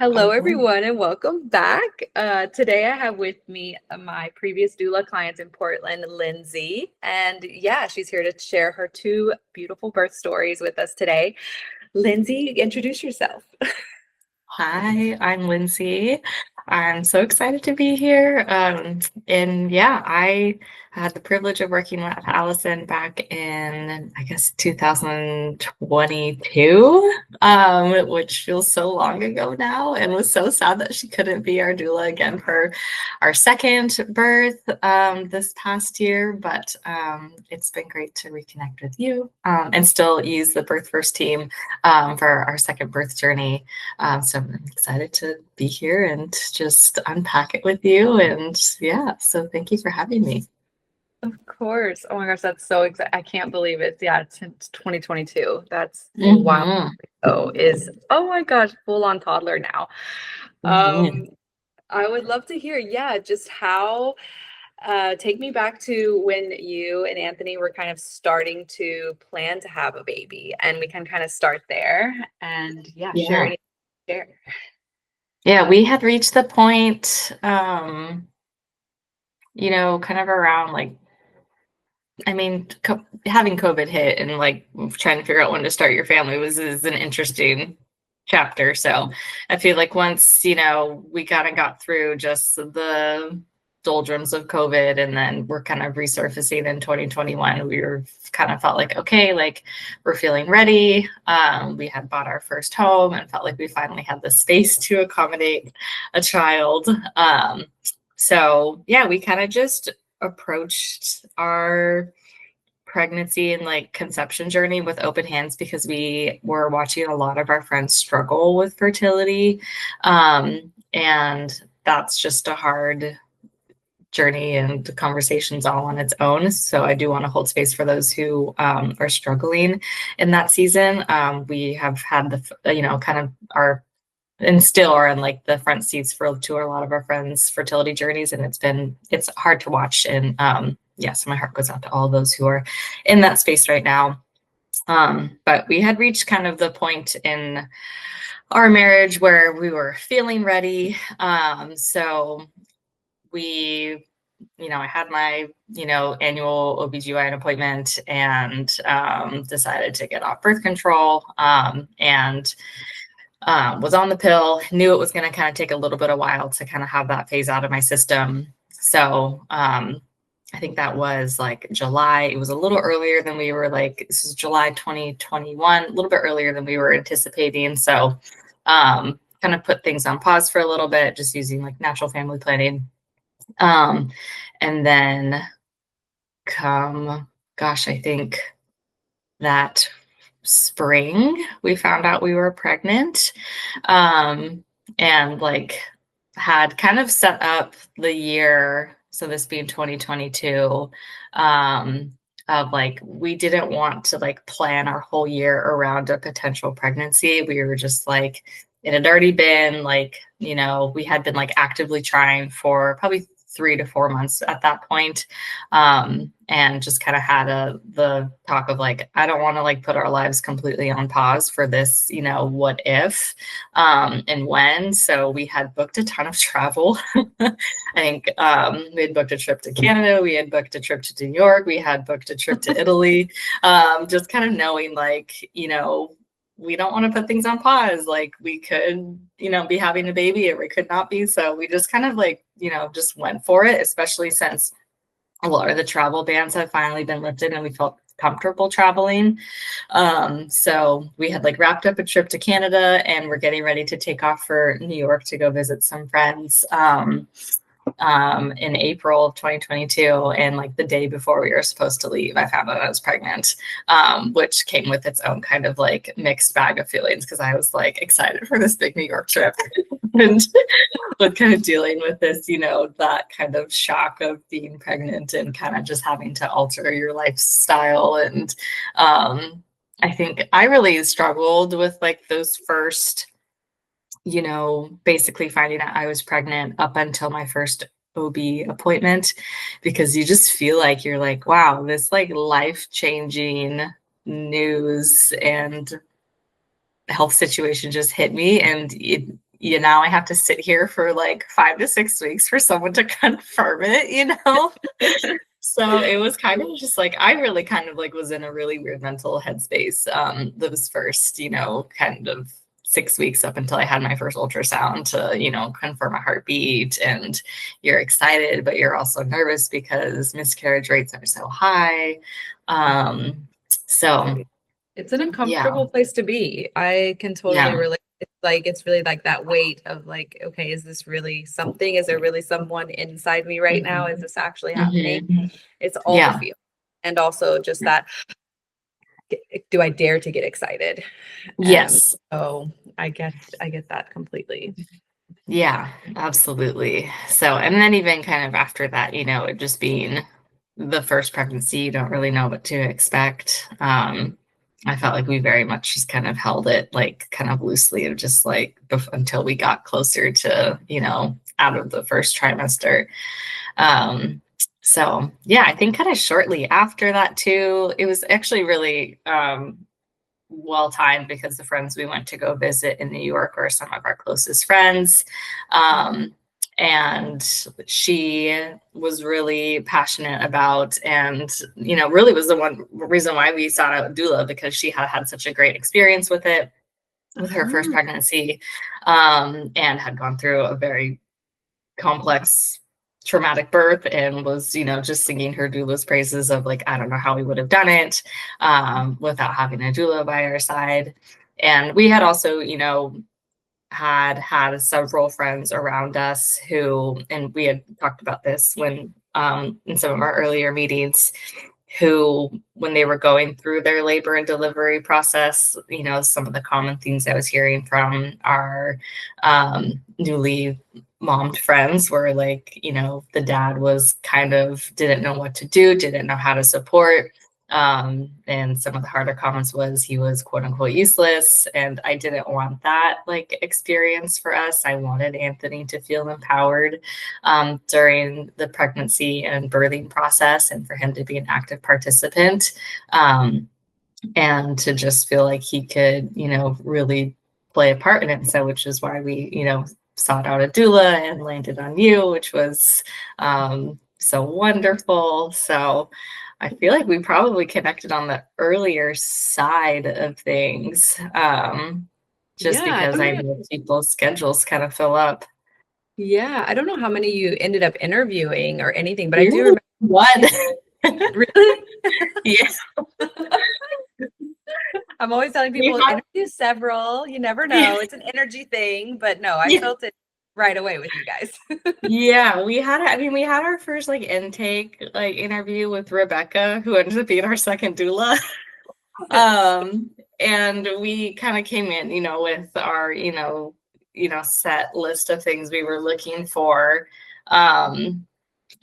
Hello, Hello. everyone, and welcome back. Today, I have with me my previous doula clients in Portland, Lindsay. And yeah, she's here to share her two beautiful birth stories with us today. Lindsay, introduce yourself. Hi, I'm Lindsay. I'm so excited to be here. And yeah, I had the privilege of working with Allison back in, I guess, 2022, which feels so long ago now, and was so sad that she couldn't be our doula again for our second birth this past year. But it's been great to reconnect with you and still use the Birth First team for our second birth journey. So I'm excited to be here and just unpack it with you. And yeah, so thank you for having me. Of course. Oh my gosh, that's so exciting. I can't believe it. Yeah, it's since 2022. That's a while Hmm. ago. Oh my gosh, full on toddler now. Hmm. Um, I would love to hear, yeah, just how take me back to when you and Anthony were kind of starting to plan to have a baby, and we can kind of start there. And yeah, share Yeah. any share. Yeah, we had reached the point, kind of around like, I mean, having COVID hit and like trying to figure out when to start your family is an interesting chapter. So I feel like once, we kind of got through just the doldrums of COVID and then we're kind of resurfacing in 2021, we were kind of felt like, okay, like we're feeling ready. We had bought our first home and felt like we finally had the space to accommodate a child. So yeah, we kind of just approached our pregnancy and like conception journey with open hands because we were watching a lot of our friends struggle with fertility. And that's just a hard journey and conversations all on its own. So I do want to hold space for those who are struggling in that season. We have had kind of our and still are in like the front seats for to a lot of our friends' fertility journeys, and it's hard to watch. And so my heart goes out to all those who are in that space right now. But we had reached kind of the point in our marriage where we were feeling ready. So we I had my, annual OBGYN appointment and decided to get off birth control. And was on the pill, knew it was going to kind of take a little bit of while to kind of have that phase out of my system. So I think that was like July. It was a little earlier than we were like, this is July 2021, a little bit earlier than we were anticipating. So kind of put things on pause for a little bit, just using like natural family planning. And then I think that spring we found out we were pregnant, and like had kind of set up the year, so this being 2022, of like we didn't want to like plan our whole year around a potential pregnancy. We were just like, it had already been like, we had been like actively trying for probably 3 to 4 months at that point. And just kind of had the talk of like, I don't want to like put our lives completely on pause for this, what if, and when. So we had booked a ton of travel. I think we had booked a trip to Canada, we had booked a trip to New York, we had booked a trip to Italy, just kind of knowing like, we don't want to put things on pause. Like we could, be having a baby or we could not be. So we just kind of like, just went for it, especially since a lot of the travel bans have finally been lifted and we felt comfortable traveling. So we had like wrapped up a trip to Canada and we're getting ready to take off for New York to go visit some friends. In April of 2022. And like the day before we were supposed to leave, I found out I was pregnant, which came with its own kind of like mixed bag of feelings because I was like excited for this big New York trip and was kind of dealing with this, that kind of shock of being pregnant and kind of just having to alter your lifestyle. And I think I really struggled with like those first, basically finding out I was pregnant up until my first OB appointment, because you just feel like you're like, wow, this like life-changing news and health situation just hit me. And now I have to sit here for like 5 to 6 weeks for someone to confirm it. So it was kind of just like, I really kind of like was in a really weird mental headspace those first, kind of 6 weeks up until I had my first ultrasound to, confirm a heartbeat. And you're excited, but you're also nervous because miscarriage rates are so high. So It's an yeah, uncomfortable place to be. I can totally yeah, relate. It's really like that weight of like, okay, is this really something? Is there really someone inside me right now? Is this actually happening? mhm, It's all the yeah, feel. And also just that, do I dare to get excited? Um, yes. so I get that completely. Yeah, absolutely. So, and then even kind of after that, it just being the first pregnancy, you don't really know what to expect. I felt like we very much just kind of held it like kind of loosely of just like until we got closer to, out of the first trimester. Um, so yeah, I think kind of shortly after that too, it was actually really well timed because the friends we went to go visit in New York were some of our closest friends. And she was really passionate about, and really was the one reason why we sought out doula, because she had had such a great experience with it with her first Ah, pregnancy, and had gone through a very complex traumatic birth, and was just singing her doula's praises of like, I don't know how we would have done it without having a doula by our side. And we had also had several friends around us who, and we had talked about this when in some of our earlier meetings, who, when they were going through their labor and delivery process, some of the common things I was hearing from our newly mommed friends were like, the dad was kind of didn't know what to do, didn't know how to support. And some of the harder comments was he was quote unquote useless. And I didn't want that like experience for us. I wanted Anthony to feel empowered during the pregnancy and birthing process, and for him to be an active participant, and to just feel like he could, really play a part in it. So, which is why we, sought out a doula and landed on you, which was so wonderful. So, I feel like we probably connected on the earlier side of things, just yeah, I because don't I know. know people's schedules kind of fill up. Yeah, I don't know how many you ended up interviewing or anything, but I You do really remember. what? Really? Yes, I'm always telling we people had, interview several. You never yeah, know. It's an energy thing, but no, I yeah. felt it right away with you guys. Yeah, we had our first like intake like interview with Rebecca, who ended up being our second doula. Um, and we kind of came in, with our, set list of things we were looking for. Um,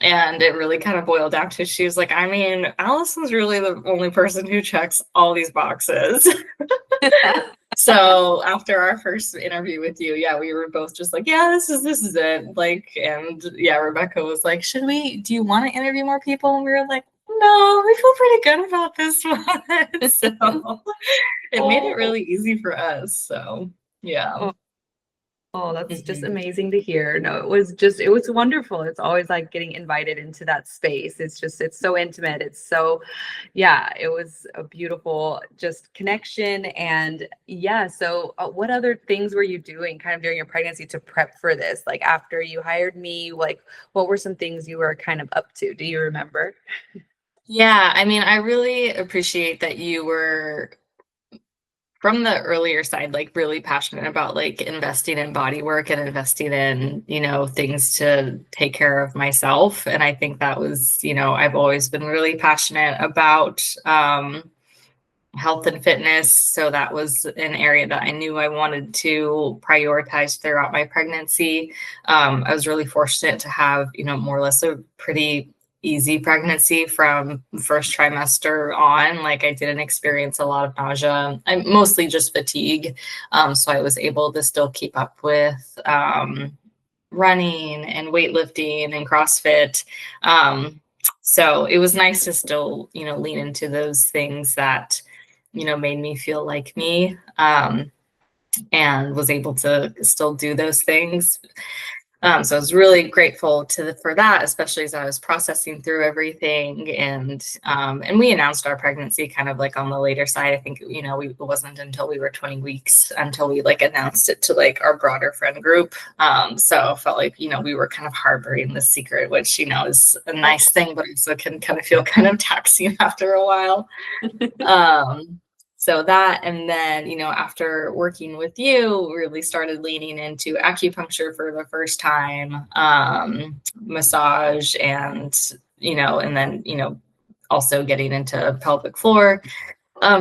and it really kind of boiled down to, she was like, I mean, Allison's really the only person who checks all these boxes. So after our first interview with you, yeah, we were both just like, yeah, this is it. Like, and yeah, Rebecca was like, do you want to interview more people? And we were like, no, we feel pretty good about this one. So it made it Oh, really easy for us. So yeah. oh, oh, that's just Mhm. amazing to hear. No, it was wonderful. It's always like getting invited into that space. It's so intimate. Yeah, it was a beautiful just connection. And yeah, so what other things were you doing kind of during your pregnancy to prep for this? Like after you hired me, like what were some things you were kind of up to? Do you remember? Yeah, I mean, I really appreciate that you were from the earlier side, like really passionate about like investing in body work and investing in, things to take care of myself. And I think that was, I've always been really passionate about health and fitness. So that was an area that I knew I wanted to prioritize throughout my pregnancy. I was really fortunate to have, more or less a pretty easy pregnancy from first trimester on. Like I didn't experience a lot of nausea. I mostly just fatigue. So I was able to still keep up with running and weightlifting and CrossFit. So it was nice to still, lean into those things that, made me feel like me. and was able to still do those things. So I was really grateful for that, especially as I was processing through everything. And we announced our pregnancy kind of like on the later side. I think, it wasn't until we were 20 weeks until we like announced it to like our broader friend group. So I felt like, we were kind of harboring the secret, which, is a nice thing, but also can kind of feel kind of taxing after a while. So that, and then, after working with you, really started leaning into acupuncture for the first time, massage, and then, also getting into pelvic floor.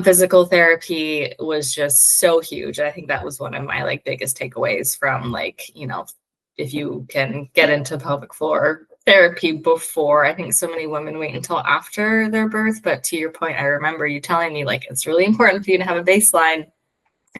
Physical therapy was just so huge. I think that was one of my like biggest takeaways from like, if you can get into pelvic floor therapy before. I think so many women wait until after their birth, but to your point, I remember you telling me like it's really important for you to have a baseline,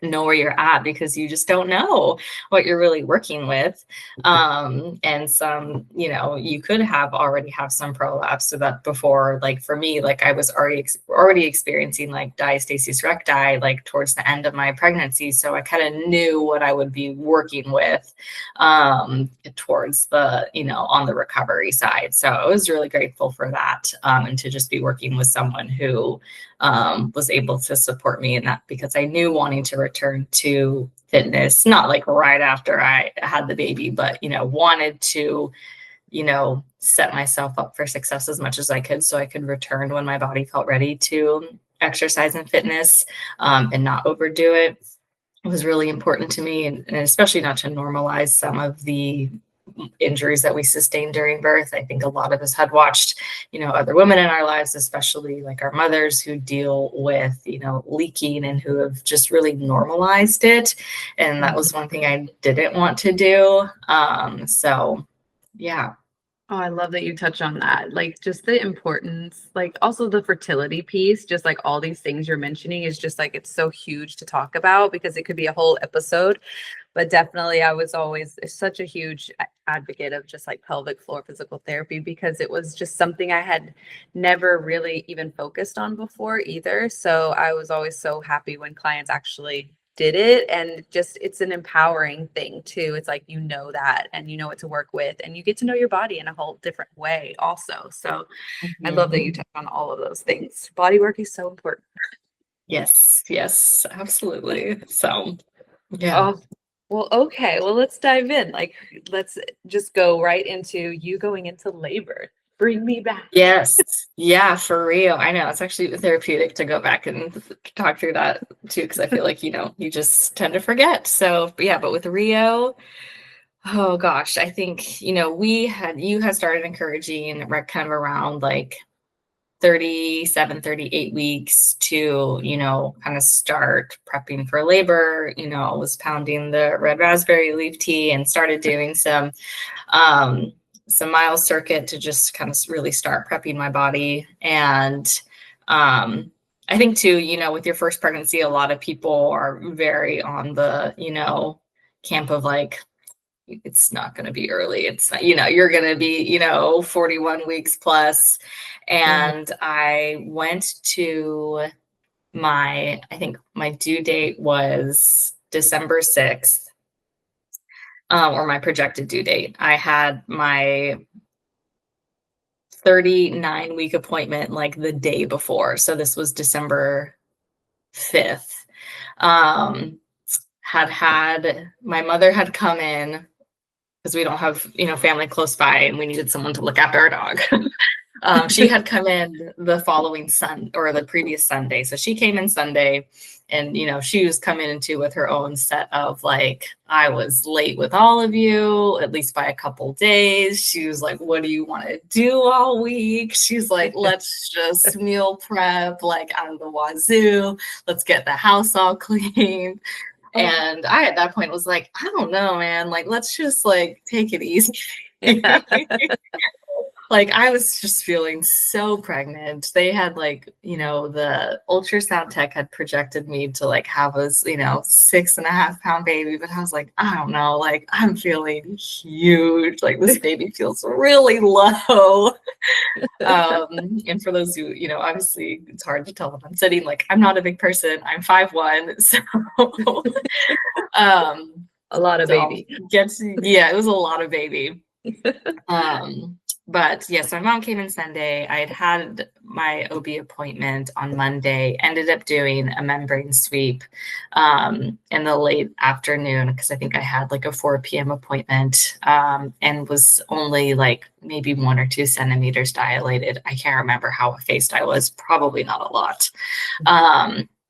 know where you're at, because you just don't know what you're really working with. And some, you could already have some prolapse. So that before, like for me, like I was already experiencing like diastasis recti, like towards the end of my pregnancy. So I kind of knew what I would be working with towards the, on the recovery side. So I was really grateful for that. And to just be working with someone who was able to support me in that, because I knew wanting to return to fitness, not like right after I had the baby, but, wanted to, set myself up for success as much as I could so I could return when my body felt ready to exercise and fitness, and not overdo it. It was really important to me, and especially not to normalize some of the injuries that we sustained during birth. I think a lot of us had watched, other women in our lives, especially like our mothers, who deal with, leaking and who have just really normalized it. And that was one thing I didn't want to do. So yeah. Oh, I love that you touch on that. Like just the importance, like also the fertility piece, just like all these things you're mentioning is just like it's so huge to talk about because it could be a whole episode. But definitely I was always such a huge advocate of just like pelvic floor physical therapy because it was just something I had never really even focused on before either. So I was always so happy when clients actually did it, and just it's an empowering thing too. It's like that and you know what to work with, and you get to know your body in a whole different way also. So I love that you touch on all of those things. Body work is so important. Yes, absolutely. So yeah. Oh, well, okay. Well, let's dive in. Like, let's just go right into you going into labor. Bring me back. Yes. Yeah, for real. I know it's actually therapeutic to go back and talk through that too, because I feel like, you just tend to forget. So yeah, but with Rio, oh gosh, I think, you had started encouraging kind of around like 37, 38 weeks to, kind of start prepping for labor, was pounding the red raspberry leaf tea and started doing some mile circuit to just kind of really start prepping my body. And I think too, with your first pregnancy, a lot of people are very on the, camp of like, it's not going to be early. It's not, you're going to be, 41 weeks plus. And I went to I think my due date was December 6th, or my projected due date. I had my 39-week appointment like the day before. So this was December 5th. My mother had come in because we don't have, family close by, and we needed someone to look after our dog. She had come in the following or the previous Sunday. So she came in Sunday, and, she was coming into with her own set of like, I was late with all of you, at least by a couple days. She was like, what do you want to do all week? She's like, let's just meal prep, like out of the wazoo. Let's get the house all clean. And I, at that point, was like, I don't know, man. Like, let's just like take it easy. Like I was just feeling so pregnant. They had like, the ultrasound tech had projected me to like have a, 6.5 pound baby, but I was like, I don't know, like I'm feeling huge. Like this baby feels really low. And for those who, obviously it's hard to tell when I'm sitting, like I'm not a big person. I'm 5'1". So A lot of baby. it was a lot of baby. But yes, my mom came in Sunday. I had my OB appointment on Monday, ended up doing a membrane sweep in the late afternoon because I think I had like a 4 p.m. appointment and was only like maybe 1 or 2 centimeters dilated. I can't remember how effaced I was, probably not a lot.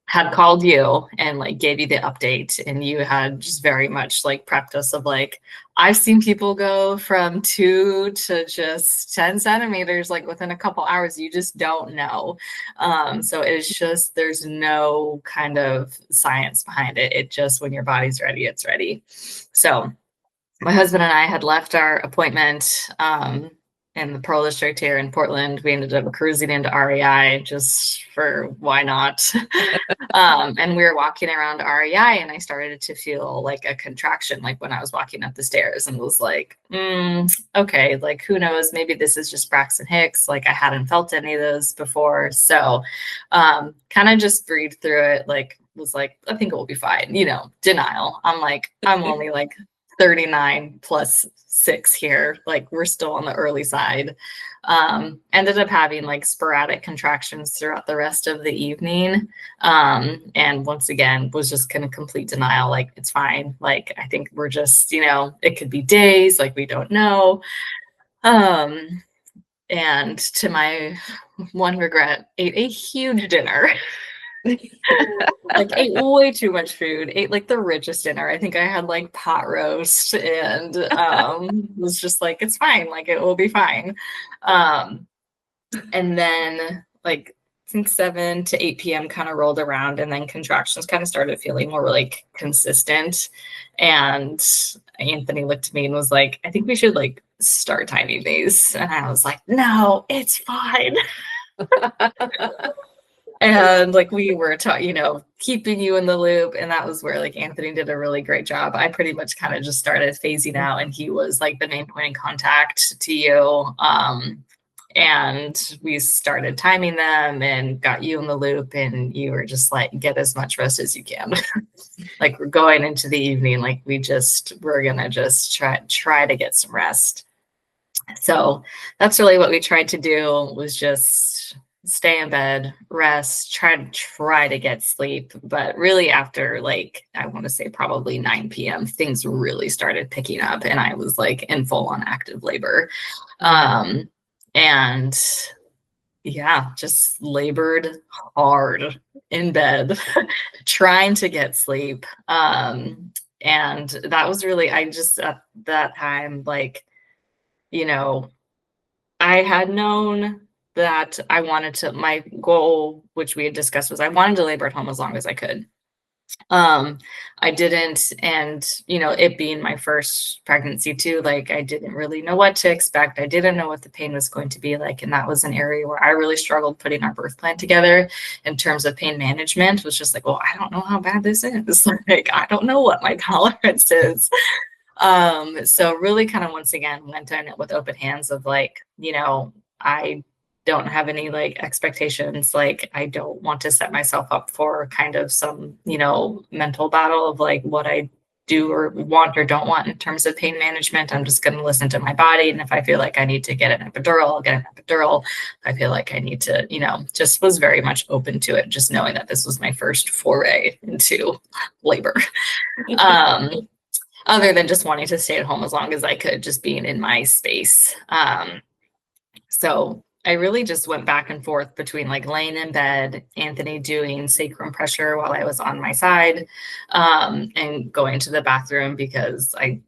Had called you and like gave you the update, and you had just very much like prepped us of like, I've seen people go from 2 to just 10 centimeters like within a couple hours. You just don't know. So it's just, there's no kind of science behind it. It just, when your body's ready, it's ready. So my husband and I had left our appointment in the Pearl District here in Portland. We ended up cruising into REI just for why not? And we were walking around REI and I started to feel like a contraction, like when I was walking up the stairs, and was like, okay, like who knows? Maybe this is just Braxton Hicks. Like I hadn't felt any of those before. So kind of just breathed through it, like was like, I think it will be fine. Denial. I'm like, I'm only like 39 plus 6 here, like we're still on the early side. Ended up having like sporadic contractions throughout the rest of the evening, and once again was just kind of complete denial, like it's fine, like I think we're just, it could be days, like we don't know. And to my one regret, ate a huge dinner. Like ate way too much food, ate like the richest dinner. I think I had like pot roast and was just like, it's fine, like it will be fine. And then like I think 7 to 8 p.m. kind of rolled around, and then contractions kind of started feeling more like consistent. And Anthony looked at me and was like, I think we should like start timing these. And I was like, no, it's fine. And like we were keeping you in the loop, and that was where like Anthony did a really great job. I pretty much kind of just started phasing out, and he was like the main point of contact to you. And we started timing them and got you in the loop, and you were just like, get as much rest as you can. Like we're going into the evening, like we're gonna just try to get some rest. So that's really what we tried to do, was just stay in bed, rest, try to get sleep. But really after like, I want to say probably 9 p.m., things really started picking up, and I was like in full on active labor. And yeah, just labored hard in bed, trying to get sleep. And that was really, I just at that time, like, I had known that I wanted to, my goal, which we had discussed, was I wanted to labor at home as long as I could. I didn't, and it being my first pregnancy too, like I didn't really know what to expect. I didn't know what the pain was going to be like, and that was an area where I really struggled putting our birth plan together in terms of pain management. It was just like, well, I don't know how bad this is. Like I don't know what my tolerance is. So really kind of once again went in it with open hands of like, I don't have any like expectations. Like I don't want to set myself up for kind of some, mental battle of like what I do or want or don't want in terms of pain management. I'm just going to listen to my body. And if I feel like I need to get an epidural, I'll get an epidural. I feel like I need to, just was very much open to it, just knowing that this was my first foray into labor. Other than just wanting to stay at home as long as I could, just being in my space. So I really just went back and forth between like laying in bed, Anthony doing sacrum pressure while I was on my side, and going to the bathroom because I,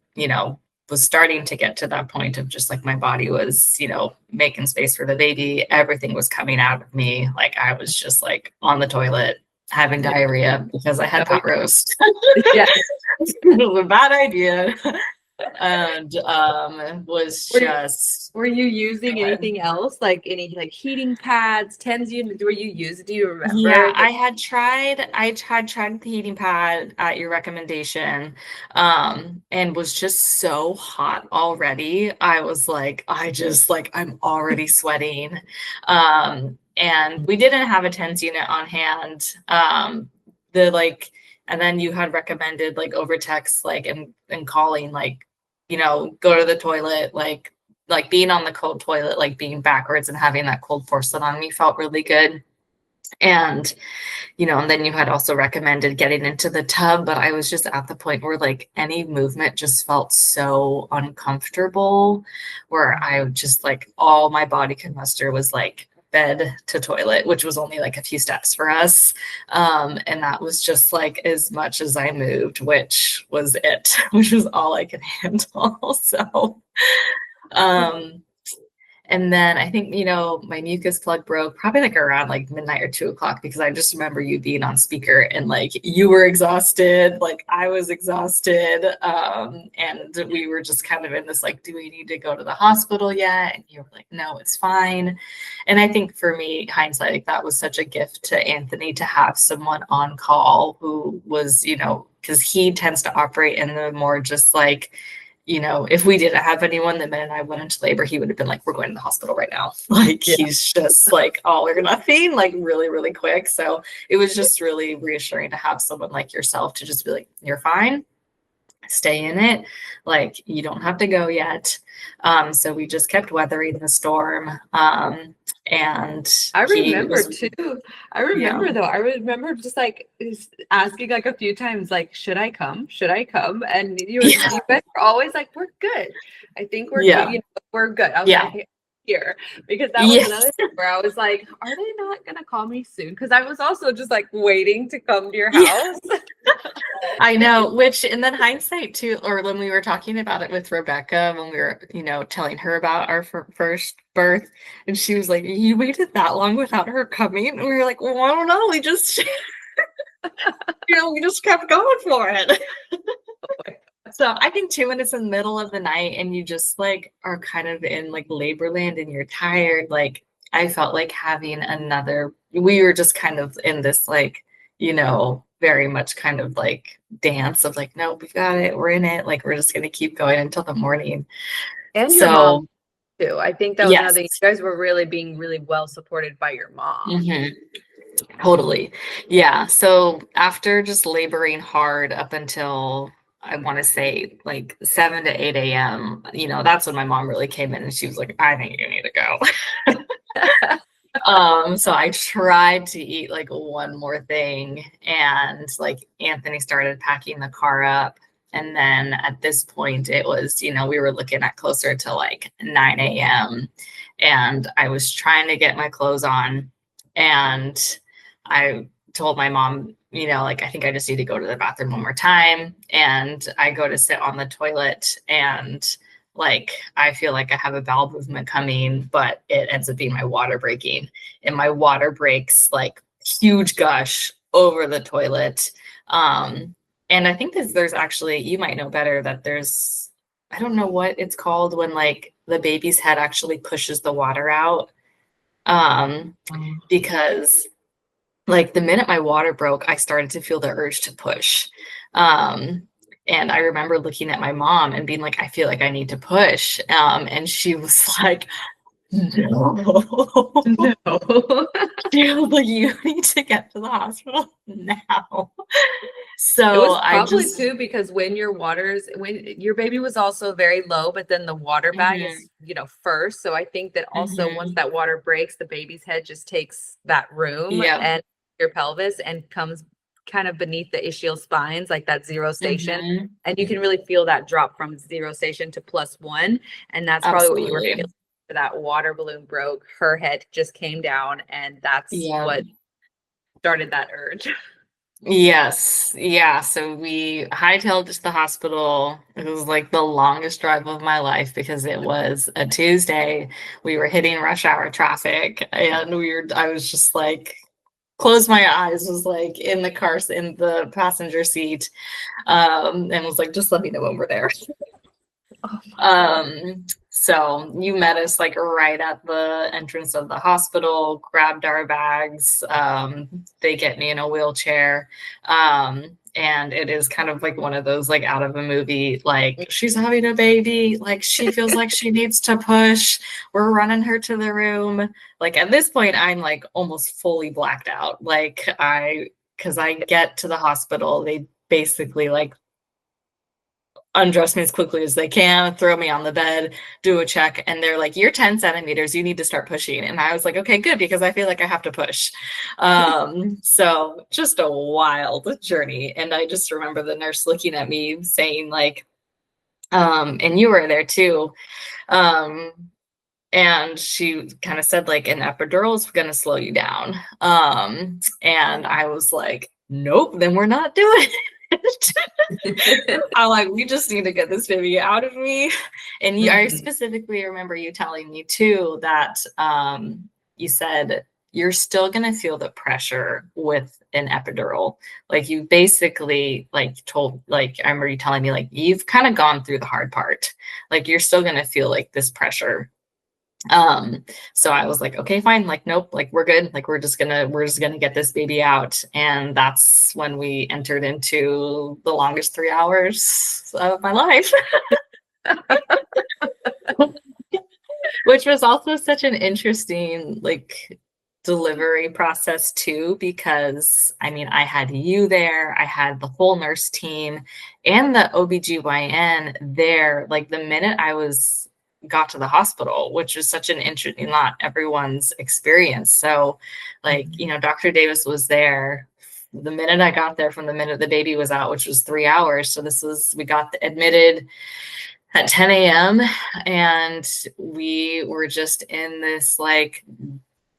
was starting to get to that point of just like my body was, making space for the baby. Everything was coming out of me. Like I was just like on the toilet having diarrhea because I had pot roast. Yes. It was a bad idea. and was Were just were you using going. anything else? Like any like heating pads, tens units? Were you use? Do you Yeah, remember? I tried the heating pad at your recommendation, and was just so hot already. I was like, I'm already sweating. And we didn't have a TENS unit on hand. The like, and then you had recommended like over text, like and calling, like, go to the toilet, like being on the cold toilet, like being backwards and having that cold porcelain on me felt really good. And and then you had also recommended getting into the tub, but I was just at the point where like any movement just felt so uncomfortable, where I would just like all my body could muster was like bed to toilet, which was only like a few steps for us. And that was just like as much as I moved, which was it, which was all I could handle. So, um, and then I think, my mucus plug broke probably like around like midnight or 2 o'clock, because I just remember you being on speaker and like you were exhausted, like I was exhausted. And we were just kind of in this like, do we need to go to the hospital yet? And you were like, no, it's fine. And I think for me, hindsight, like, that was such a gift to Anthony to have someone on call who was, because he tends to operate in the more just like, if we didn't have anyone the minute I went into labor, he would have been like, we're going to the hospital right now. Like, Yeah. he's just like all or nothing, like really, really quick. So it was just really reassuring to have someone like yourself to just be like, you're fine, stay in it. Like, you don't have to go yet. So we just kept weathering the storm. And I he remember was, too. I yeah, remember though. I remember just like asking like a few times, like, should I come? Should I come? And yeah, you guys were always like, we're good. I think we're good. yeah, We're good. I was yeah, like, here, because that was yes. another thing where I was like, are they not gonna call me soon? Because I was also just like waiting to come to your Yeah. house. I know, which, and then hindsight too, or when we were talking about it with Rebecca, when we were, telling her about our first birth, and she was like, you waited that long without her coming? And we were like, well, I don't know. We just, we just kept going for it. So I think too, when it's in the middle of the night and you just like are kind of in like labor land and you're tired, like I felt like having we were just kind of in this like, very much kind of like dance of like, no, we've got it, we're in it, like we're just gonna keep going until the morning. And your mom So too. I think that was yes. another thing. You guys were really being really well supported by your mom. Mhm. Totally. Yeah. So after just laboring hard up until I want to say like 7 to 8 a.m., that's when my mom really came in and she was like, I think you need to go. So I tried to eat like one more thing, and like Anthony started packing the car up. And then at this point it was, we were looking at closer to like 9 a.m. and I was trying to get my clothes on, and I told my mom, like, I think I just need to go to the bathroom one more time. And I go to sit on the toilet, and like, I feel like I have a bowel movement coming, but it ends up being my water breaking. And my water breaks like huge gush over the toilet. And I think there's actually, you might know better, that there's, I don't know what it's called when like the baby's head actually pushes the water out. Because like the minute my water broke, I started to feel the urge to push. Um, and I remember looking at my mom and being like, I feel like I need to push. And she was like, no. No. She was like, you need to get to the hospital now. It So was I probably just, too because when your baby was also very low, but then the water bag mhm, is, first. So I think that also once mhm, that water breaks, the baby's head just takes that room yeah, and your pelvis and comes kind of beneath the ischial spines, like that zero station. mhm, And you can really feel that drop from zero station to +1. And that's probably what you were absolutely. feeling. That water balloon broke, her head just came down, and that's Yeah. what started that urge. Yes. Yeah. So we hightailed to the hospital. It was like the longest drive of my life because it was a Tuesday. We were hitting rush hour traffic, and I was just like, closed my eyes, was like in the car, in the passenger seat, and was like, just let me know when we're there. Oh my God. So you met us like right at the entrance of the hospital, grabbed our bags. They get me in a wheelchair. And it is kind of like one of those like out of a movie, like she's having a baby, like she feels like she needs to push. We're running her to the room. Like at this point, I'm like almost fully blacked out. Because I get to the hospital, they basically like undress me as quickly as they can, throw me on the bed, do a check, and they're like, "You're 10 centimeters, you need to start pushing." And I was like, "Okay, good," because I feel like I have to push. So just a wild journey. And I just remember the nurse looking at me saying, like, and you were there too. Um, and she kind of said, like, an epidural is going to slow you down. And I was like, nope, then we're not doing it. I'm like, we just need to get this baby out of me. And I specifically remember you telling me too that you said you're still gonna feel the pressure with an epidural. Like you basically like told like I remember you telling me like you've kind of gone through the hard part. Like you're still gonna feel like this pressure. So I was like, okay, fine, like nope, like we're good, like we're just gonna get this baby out. And that's when we entered into the longest 3 hours of my life. Which was also such an interesting like delivery process too, because I mean I had you there, I had the whole nurse team and the OBGYN there like the minute I was got to the hospital, which was such an interesting, not everyone's experience. So like, you know, Dr. Davis was there the minute I got there from the minute the baby was out, which was 3 hours. So we got admitted at 10 a.m. and we were just in this like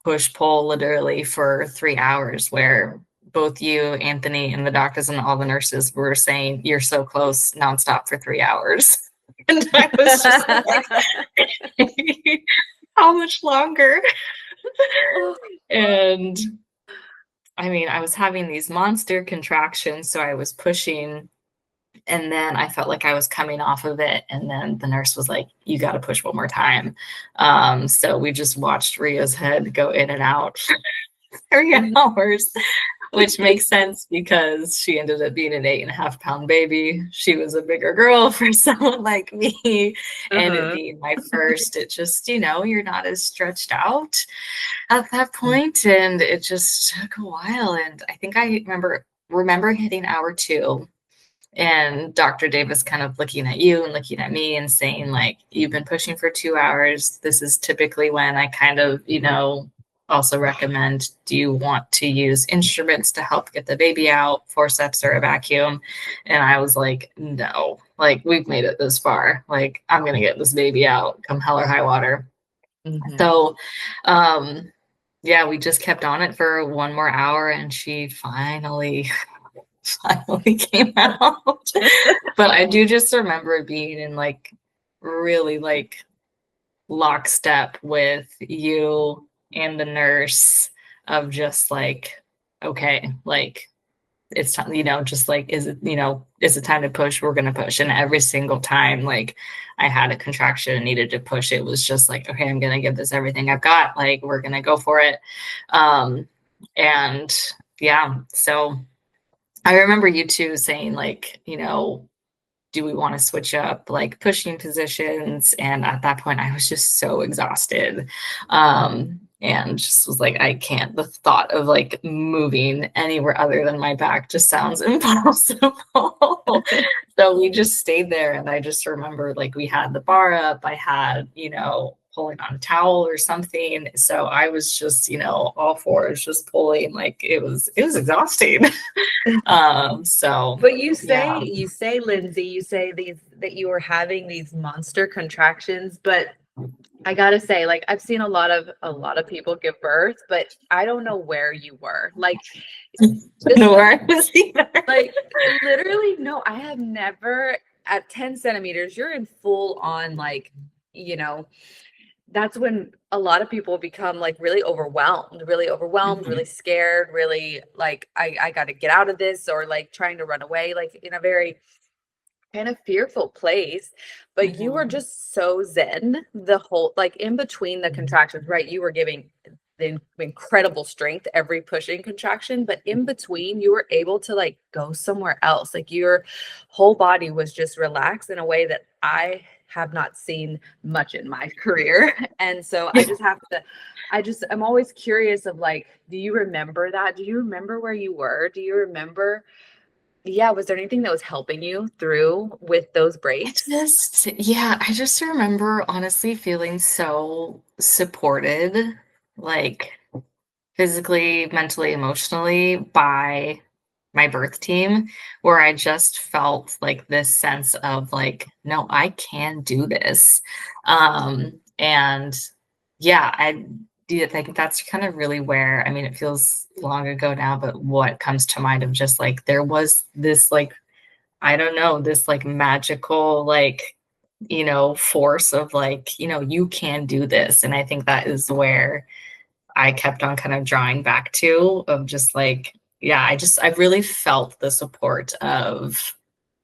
push pull literally for 3 hours where both you, Anthony, and the doctors and all the nurses were saying, "You're so close," nonstop for 3 hours. And I was just like, how much longer? And I mean, I was having these monster contractions, so I was pushing. And then I felt like I was coming off of it. And then the nurse was like, "You got to push one more time." So we just watched Ria's head go in and out for 3 hours, which makes sense because she ended up being an 8.5 pound baby. She was a bigger girl for someone like me. And it being my first, it just, you know, you're not as stretched out at that point. And it just took a while. And I think I remember hitting hour 2 and Dr. Davis kind of looking at you and looking at me and saying, like, "You've been pushing for 2 hours. This is typically when I kind of, you know, also recommend, do you want to use instruments to help get the baby out, forceps or a vacuum?" And I was like, no, like, we've made it this far. Like, I'm going to get this baby out come hell or high water. So, yeah, we just kept on it for one more hour and she finally came out. But I do just remember being in like really like lockstep with you and the nurse of just like, okay, like it's time, you know, just like, is it time to push? We're gonna push. And every single time like I had a contraction and needed to push, it was just like, okay, I'm gonna give this everything I've got, like we're gonna go for it. And yeah, so I remember you two saying like, you know, do we want to switch up like pushing positions? And at that point, I was just so exhausted. And just was like, I can't, the thought of like moving anywhere other than my back just sounds impossible. So we just stayed there. And I just remember like we had the bar up, I had, you know, pulling on a towel or something. So I was just, you know, all fours just pulling, like it was exhausting. So but you say, Lindsay, you say that you were having these monster contractions, but I gotta say, like I've seen a lot of people give birth, but I don't know where you were. Like nowhere was either. like literally, no, I have never at 10 centimeters, you're in full on like, you know, that's when a lot of people become like really overwhelmed, really scared, really like I got to get out of this or like trying to run away, like in a very kind of fearful place, but you were Mhm. just so zen the whole, like in between the contractions, right? You were giving the incredible strength every pushing contraction, but in between you were able to like go somewhere else. Like your whole body was just relaxed in a way that I have not seen much in my career. And so I'm always curious of like, do you remember that? Do you remember where you were? Do you remember, yeah, was there anything that was helping you through with those breaks? I just remember honestly feeling so supported, like physically, mentally, emotionally by my birth team, where I just felt like this sense of like, no, I can do this. And yeah, I do think that's kind of really where, I mean, it feels long ago now, but what comes to mind of just like there was this like, I don't know, this like magical like, force of like, you can do this. And I think that is where I kept on kind of drawing back to of just like, yeah, I really felt the support of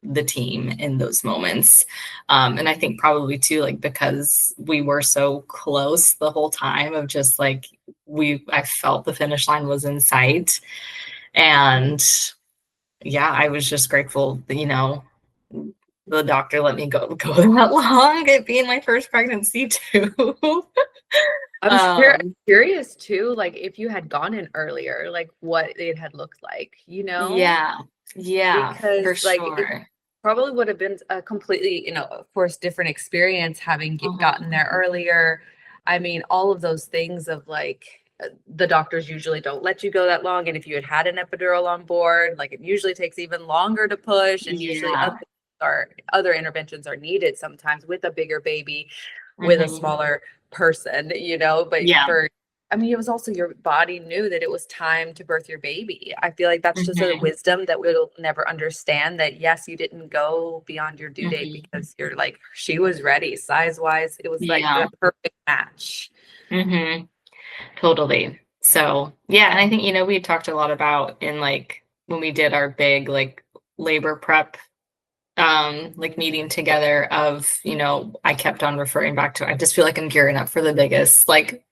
the team in those moments. And I think probably too, like because we were so close the whole time of just like I felt the finish line was in sight. And yeah, I was just grateful that, the doctor let me go that long, it being my first pregnancy too. I'm um curious too, like if you had gone in earlier, like what it had looked like, Yeah, yeah, because for like it sure. probably would have been a completely, of course, different experience having gotten Mhm. there earlier. I mean, all of those things of like the doctors usually don't let you go that long. And if you had had an epidural on board, like it usually takes even longer to push, and usually Yeah. other interventions are needed sometimes with a bigger baby, with a Mhm. smaller person, but Yeah. for I mean, it was also your body knew that it was time to birth your baby. I feel like that's just a Mhm. wisdom that we'll never understand, that yes, you didn't go beyond your due date Mhm. because you're like, she was ready size wise. It was like Yeah. the perfect match. Mhm. Totally. So, yeah, and I think, we talked a lot about in, like, when we did our big, like, labor prep, like, meeting together of, I kept on referring back to I just feel like I'm gearing up for the biggest, like,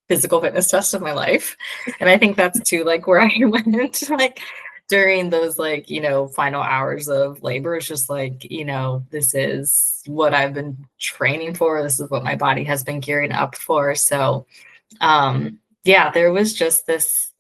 physical fitness test of my life. And I think that's too like where I went like during those like, final hours of labor. It's just like, this is what I've been training for. This is what my body has been gearing up for. So yeah, there was just this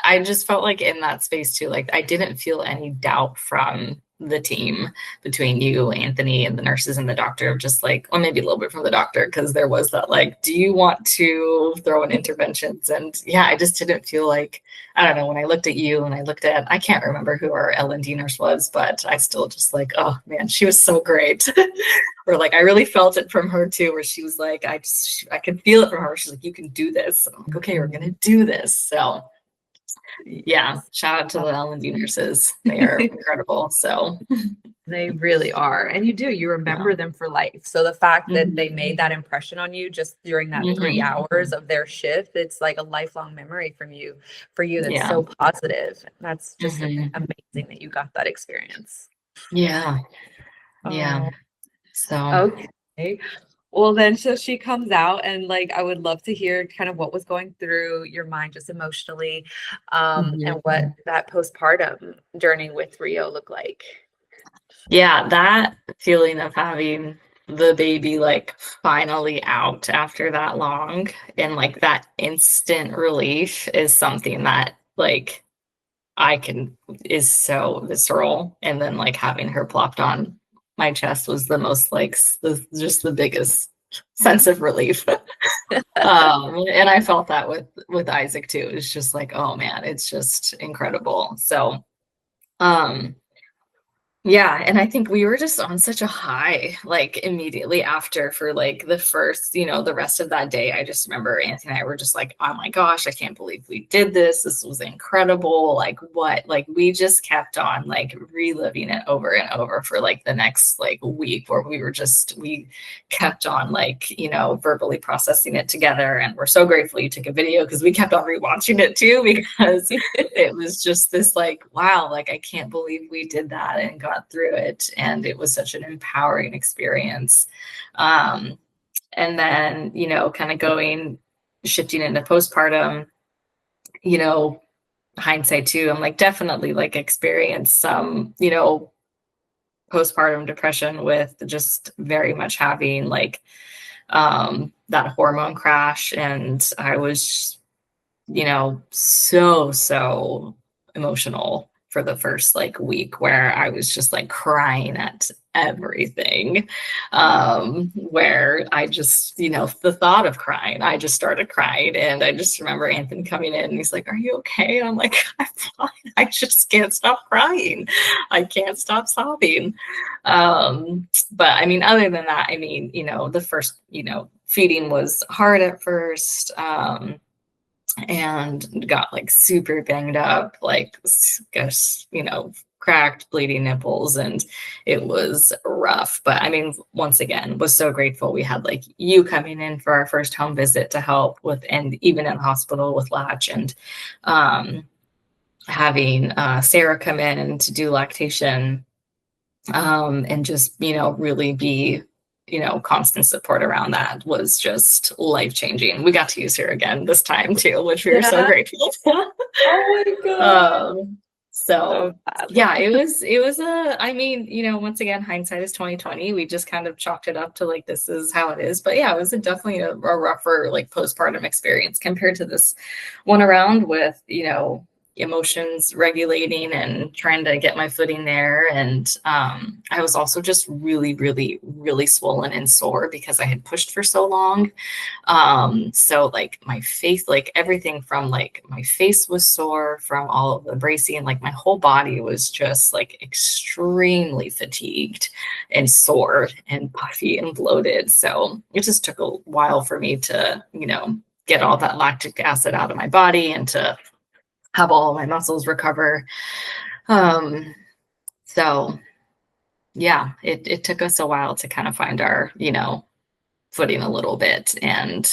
I just felt like in that space too, like I didn't feel any doubt from the team between you, Anthony, and the nurses and the doctor of just like, or maybe a little bit from the doctor, because there was that like, do you want to throw in interventions? And yeah, I just didn't feel like, I don't know, when I looked at you and I looked at, I can't remember who our L&D nurse was, but I still just like, oh man, she was so great. Or like, I really felt it from her too, where she was like, I can feel it from her. She's like, you can do this. I'm like, okay, we're going to do this. So yeah, Yes. shout out to the L&D nurses. They are incredible. So, They really are. And you yeah. remember them for life. So the fact that they Mhm. made that impression on you just during that 3 hours of their shift, it's like a lifelong memory for you. That's Yeah. so positive. That's just Mhm. amazing that you got that experience. Yeah. Yeah. Oh, So, okay. Well, then, so she comes out, and like, I would love to hear kind of what was going through your mind just emotionally, mhm. and what that postpartum journey with Rio looked like. Yeah, that feeling of having the baby like finally out after that long and like that instant relief is something that like I can is so visceral. And then like having her plopped on my chest was the most like just the biggest sense of relief. And I felt that with Isaac too. It's just like, oh man, it's just incredible. So um yeah, and I think we were just on such a high, like immediately after for like the first, the rest of that day. I just remember Anthony and I were just like, oh my gosh, I can't believe we did this. This was incredible. Like what? Like we just kept on like reliving it over and over for like the next like week where we kept on like, verbally processing it together. And we're so grateful you took a video because we kept on rewatching it too because it was just this like, wow, like I can't believe we did that and got had through it. And it was such an empowering experience. And then, kind of shifting into postpartum, hindsight too, I'm like, definitely like experienced some, postpartum depression with just very much having like that hormone crash. And I was, so emotional for the first like week, where I was just like crying at everything. Where I just, the thought of crying, I just started crying. And I just remember Anthony coming in and he's like, "Are you okay?" And I'm like, "I'm fine. I just can't stop crying. I can't stop sobbing." But I mean, other than that, I mean, the first, feeding was hard at first. And got like super banged up, like, guess, cracked, bleeding nipples, and it was rough. But I mean, once again, was so grateful we had like you coming in for our first home visit to help with, and even in the hospital with latch, and having Sara come in to do lactation, and just, really be, constant support around that was just life-changing. We got to use her again this time too, which we were so grateful for. Oh my God. So yeah, it was I mean, once again, hindsight is 2020. We just kind of chalked it up to like, this is how it is. But yeah, it was definitely a rougher like postpartum experience compared to this one around with, emotions regulating and trying to get my footing there. And I was also just really, really, really swollen and sore because I had pushed for so long. So like my face, like everything from like my face was sore from all of the bracing, like my whole body was just like extremely fatigued and sore and puffy and bloated. So it just took a while for me to, get all that lactic acid out of my body and to have all my muscles recover. So yeah, it took us a while to kind of find our, footing a little bit. And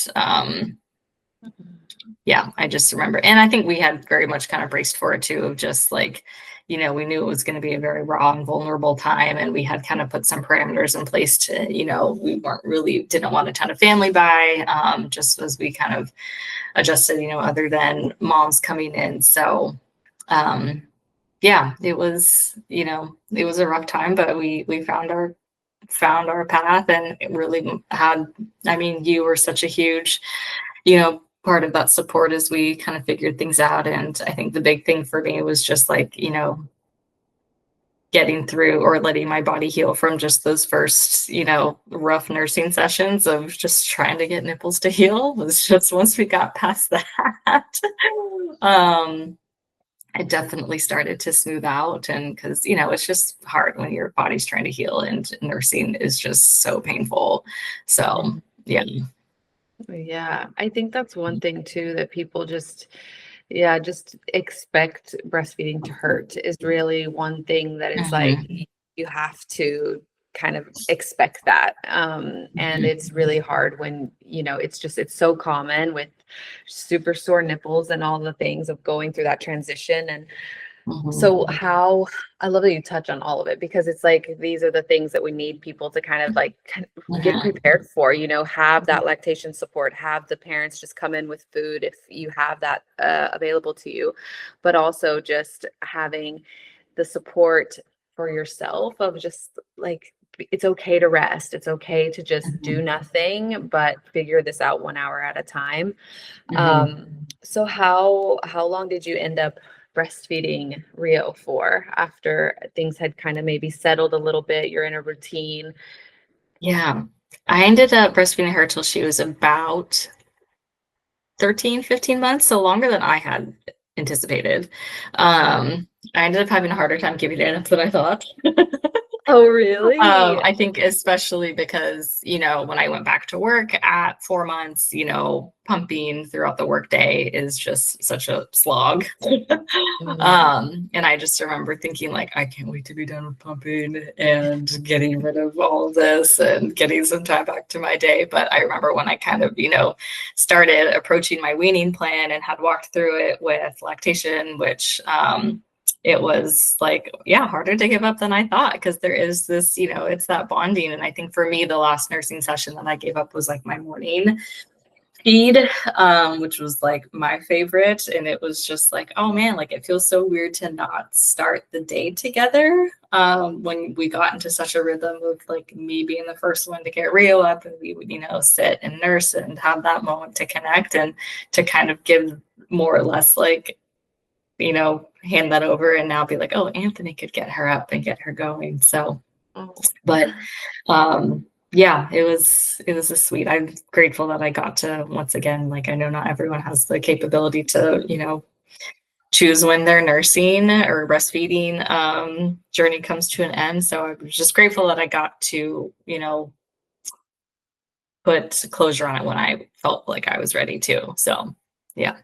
yeah, I just remember, and I think we had very much kind of braced for it too, of just like, we knew it was going to be a very raw and vulnerable time. And we had kind of put some parameters in place to, we didn't want a ton of family by, just as we kind of adjusted, other than moms coming in. So, yeah, it was, it was a rough time, but we found our path, and it really had, I mean, you were such a huge, part of that support as we kind of figured things out. And I think the big thing for me was just like, getting through or letting my body heal from just those first, rough nursing sessions of just trying to get nipples to heal. Was just, once we got past that, it definitely started to smooth out. And because, it's just hard when your body's trying to heal, and nursing is just so painful. So, yeah. Yeah, I think that's one thing too that people just expect breastfeeding to hurt is really one thing that is like you have to kind of expect that. And it's really hard when, it's so common with super sore nipples and all the things of going through that transition. And so I love that you touch on all of it, because it's like, these are the things that we need people to kind of like get prepared for, have that lactation support, have the parents just come in with food if you have that available to you, but also just having the support for yourself of just like, it's okay to rest. It's okay to just do nothing, but figure this out 1 hour at a time. So how long did you end up breastfeeding Rio for after things had kind of maybe settled a little bit? You're in a routine. Yeah, I ended up breastfeeding her till she was about 13, 15 months, so longer than I had anticipated. I ended up having a harder time giving it up than I thought. Oh, really? I think especially because, when I went back to work at 4 months, pumping throughout the workday is just such a slog. And I just remember thinking like, I can't wait to be done with pumping and getting rid of all of this and getting some time back to my day. But I remember when I kind of, started approaching my weaning plan and had walked through it with lactation, which, it was like, yeah, harder to give up than I thought, because there is this, it's that bonding. And I think for me, the last nursing session that I gave up was like my morning feed, which was like my favorite. And it was just like, oh man, like it feels so weird to not start the day together, when we got into such a rhythm of like me being the first one to get Rio up, and we would, sit and nurse and have that moment to connect and to kind of give more or less like, hand that over and now be like, oh, Anthony could get her up and get her going. So, but yeah, it was a sweet. I'm grateful that I got to, once again, like, I know not everyone has the capability to, choose when their nursing or breastfeeding journey comes to an end. So I was just grateful that I got to, put closure on it when I felt like I was ready to. So, yeah.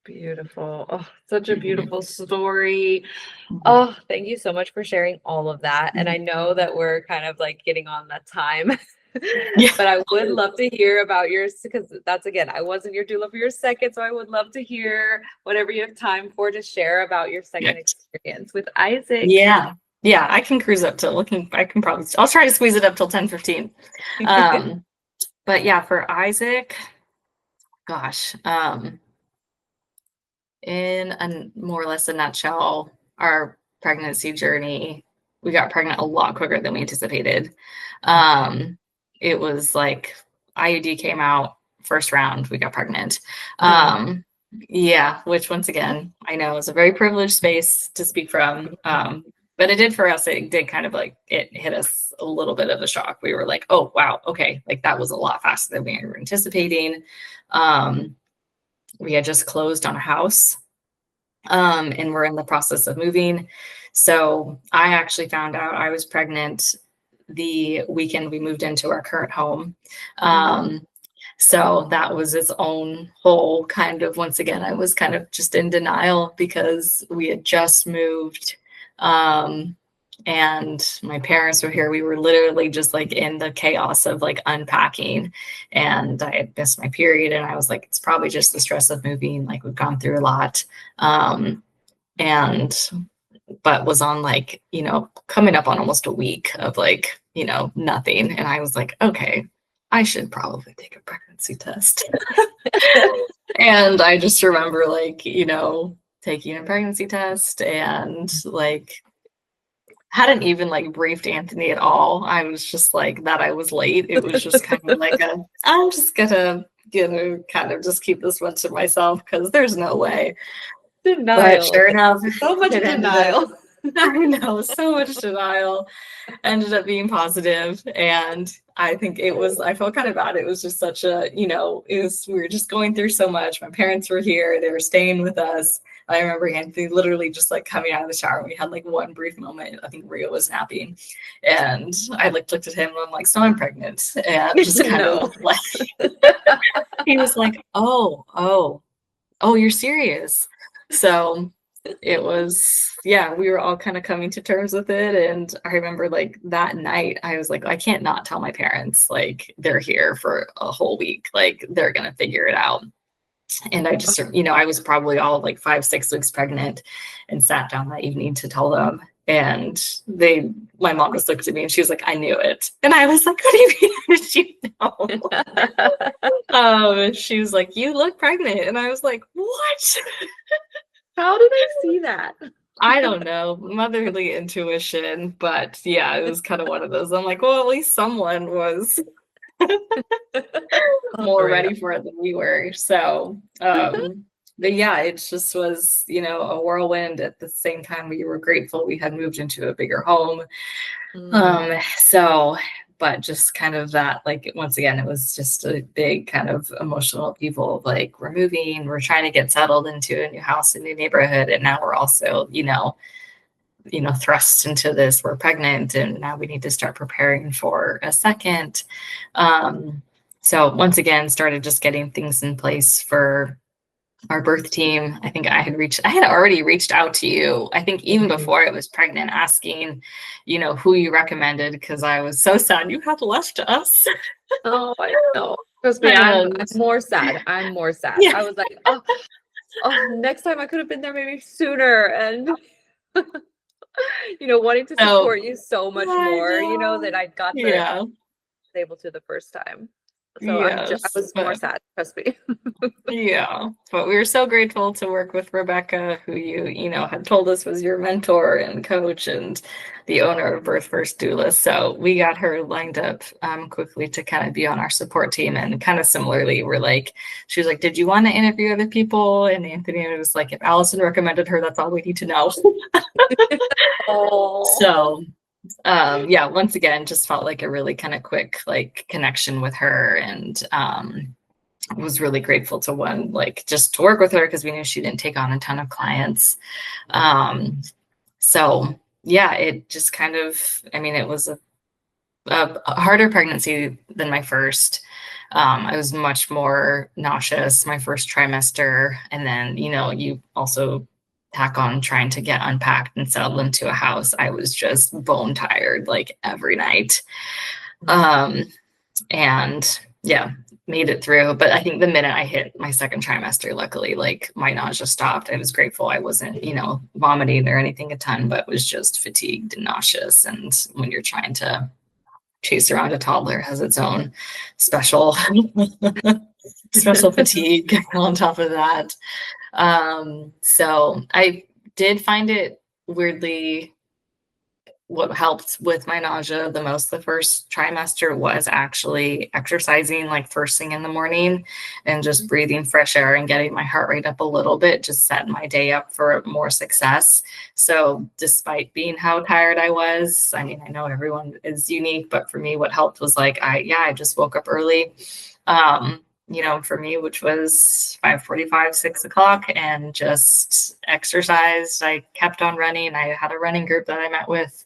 Beautiful. Oh, such a beautiful story. Mhm. Oh, thank you so much for sharing all of that. And I know that we're kind of like getting on that time, Yeah. but I would love to hear about yours, because that's, again, I wasn't your doula for your second, so I would love to hear whatever you have time for to share about your second experience with Isaac. Yeah. Yeah, I can cruise up to I'll try to squeeze it up till 10:15. But yeah, for Isaac, gosh, in a more or less a nutshell, our pregnancy journey, we got pregnant a lot quicker than we anticipated. It was like IUD came out first round, we got pregnant. Yeah, which once again, I know is a very privileged space to speak from. But it did for us, it did kind of like, it hit us a little bit of a shock. We were like, oh, wow, okay, like that was a lot faster than we were anticipating. We had just closed on a house, and we're in the process of moving. So I actually found out I was pregnant the weekend we moved into our current home. So that was its own whole kind of, once again, I was kind of just in denial because we had just moved. And my parents were here. We were literally just like in the chaos of like unpacking, and I had missed my period, and I was like, it's probably just the stress of moving. Like we've gone through a lot. But was on like, coming up on almost a week of like, nothing. And I was like, okay, I should probably take a pregnancy test. And I just remember like, taking a pregnancy test, and like hadn't even like briefed Anthony at all. I was just like that I was late. It was just kind of like I'm just gonna kind of just keep this one to myself because there's no way. Denial. But sure enough, so much denial. I know, so much denial. Ended up being positive, and I think I felt kind of bad. It was just such a, we were just going through so much. My parents were here, they were staying with us. I remember Anthony literally just like coming out of the shower. We had like one brief moment. I think Rio was napping, and I like looked at him and I'm like, so I'm pregnant. And just kind of like, he was like, oh, you're serious. So it was, yeah, we were all kind of coming to terms with it. And I remember like that night, I was like, I can't not tell my parents, like they're here for a whole week, like they're going to figure it out. And I just, I was probably all like 5-6 weeks pregnant, and sat down that evening to tell them. And my mom just looked at me and she was like, I knew it. And I was like, what do you mean? How did you know? And she was like, you look pregnant. And I was like, what? How did I see that? I don't know, motherly intuition, but yeah, it was kind of one of those. I'm like, well, at least someone was more ready for it than we were. So, but yeah, it just was, a whirlwind. At the same time, we were grateful we had moved into a bigger home. But just kind of that, like, once again, it was just a big kind of emotional upheaval of like, we're moving, we're trying to get settled into a new house, a new neighborhood. And now we're also, thrust into this, we're pregnant, and now we need to start preparing for a second. So once again, started just getting things in place for our birth team. I think I had already reached out to you, I think even before I was pregnant, asking, who you recommended, because I was so sad you had left us. Oh, I know. Trust me, I'm more sad. Yeah. I was like, oh, oh, next time I could have been there maybe sooner. And, wanting to So support you so much I more, that know. I Yeah. was able to the first time. So I Yes. was more sad, trust me. Yeah, but we were so grateful to work with Rebecca, who you had told us was your mentor and coach and the owner of Birth First Doulas. So we got her lined up quickly to kind of be on our support team. And kind of similarly, she was like, "Did you want to interview other people?" And Anthony was like, "If Allison recommended her, that's all we need to know." Oh. So yeah, once again, just felt like a really kind of quick connection with her, and was really grateful to just to work with her because we knew she didn't take on a ton of clients. So yeah, it just kind of, it was a harder pregnancy than my first. I was much more nauseous my first trimester. And then, you also tack on trying to get unpacked and settled into a house. I was just bone tired like every night. And yeah, made it through. But I think the minute I hit my second trimester, luckily, my nausea stopped. I was grateful I wasn't, vomiting or anything a ton, but was just fatigued and nauseous. And when you're trying to chase around a toddler, has its own special special fatigue on top of that. So I did find it weirdly, what helped with my nausea the most the first trimester was actually exercising first thing in the morning and just breathing fresh air and getting my heart rate up a little bit, just set my day up for more success. So despite being how tired I was, I know everyone is unique, but for me, what helped was I just woke up early. For me, which was 5:45, 6 o'clock, and just exercised. I kept on running. I had a running group that I met with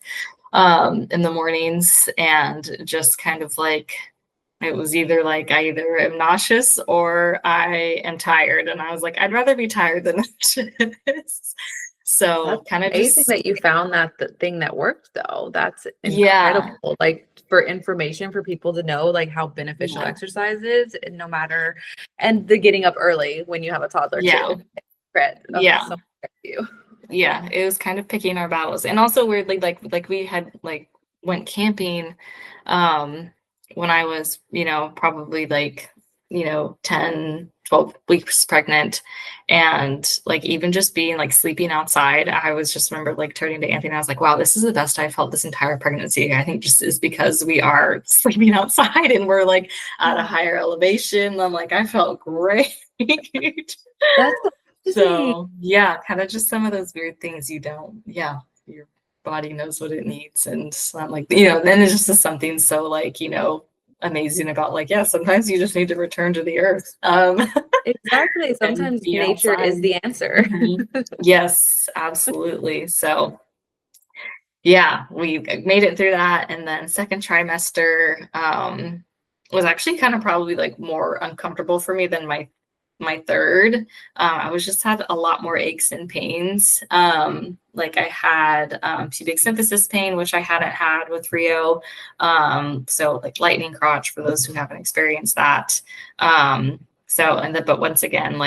in the mornings, and just kind of it was either I either am nauseous or I am tired. And I was like, I'd rather be tired than nauseous. So That's kind of amazing just, that you found the thing that worked though. That's yeah, incredible. For information for people to know how beneficial yeah, exercise is, and no matter, and the getting up early when you have a toddler yeah, too. Fred, oh, yeah. so much to you. Yeah, it was kind of picking our battles. And also weirdly, we had went camping when I was, probably 10, 12 weeks pregnant. And even just being sleeping outside, I was just remember turning to Anthony, I was like, wow, this is the best I felt this entire pregnancy. I think just is because we are sleeping outside and we're at a higher elevation. I'm like, I felt great. That's amazing. So yeah, kind of just some of those weird things yeah, your body knows what it needs. And it's not then it's just something so amazing about yeah, sometimes you just need to return to the earth. Exactly. And Sometimes be nature is outside. the answer. Yes, absolutely. So yeah, we made it through that. And then second trimester was actually kind of probably more uncomfortable for me than my third. I was just had a lot more aches and pains. I had pubic symphysis pain, which I hadn't had with Rio. So lightning crotch for those who haven't experienced that. But once again,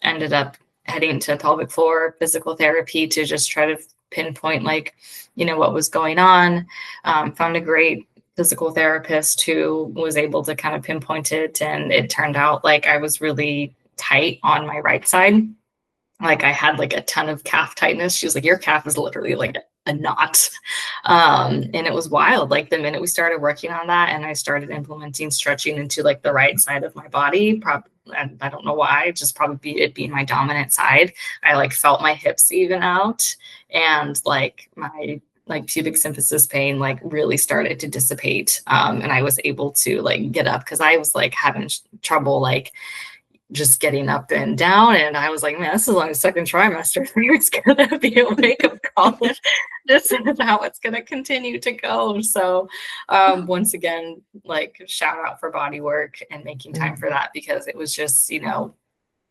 ended up heading to pelvic floor physical therapy to just try to pinpoint what was going on. Found a great physical therapist who was able to kind of pinpoint it, and it turned out I was really tight on my right side. I had a ton of calf tightness. She was like, your calf is literally a knot. And it was wild. The minute we started working on that and I started implementing stretching into the right side of my body, and I don't know why, just probably it being my dominant side, I felt my hips even out, and my pubic symphysis pain really started to dissipate, and I was able to get up, because I was having trouble just getting up and down, and I was like, man, this is only the second trimester. It's gonna be a wake-up call. This is how it's gonna continue to go. So once again, shout out for body work and making time for that, because it was just, you don't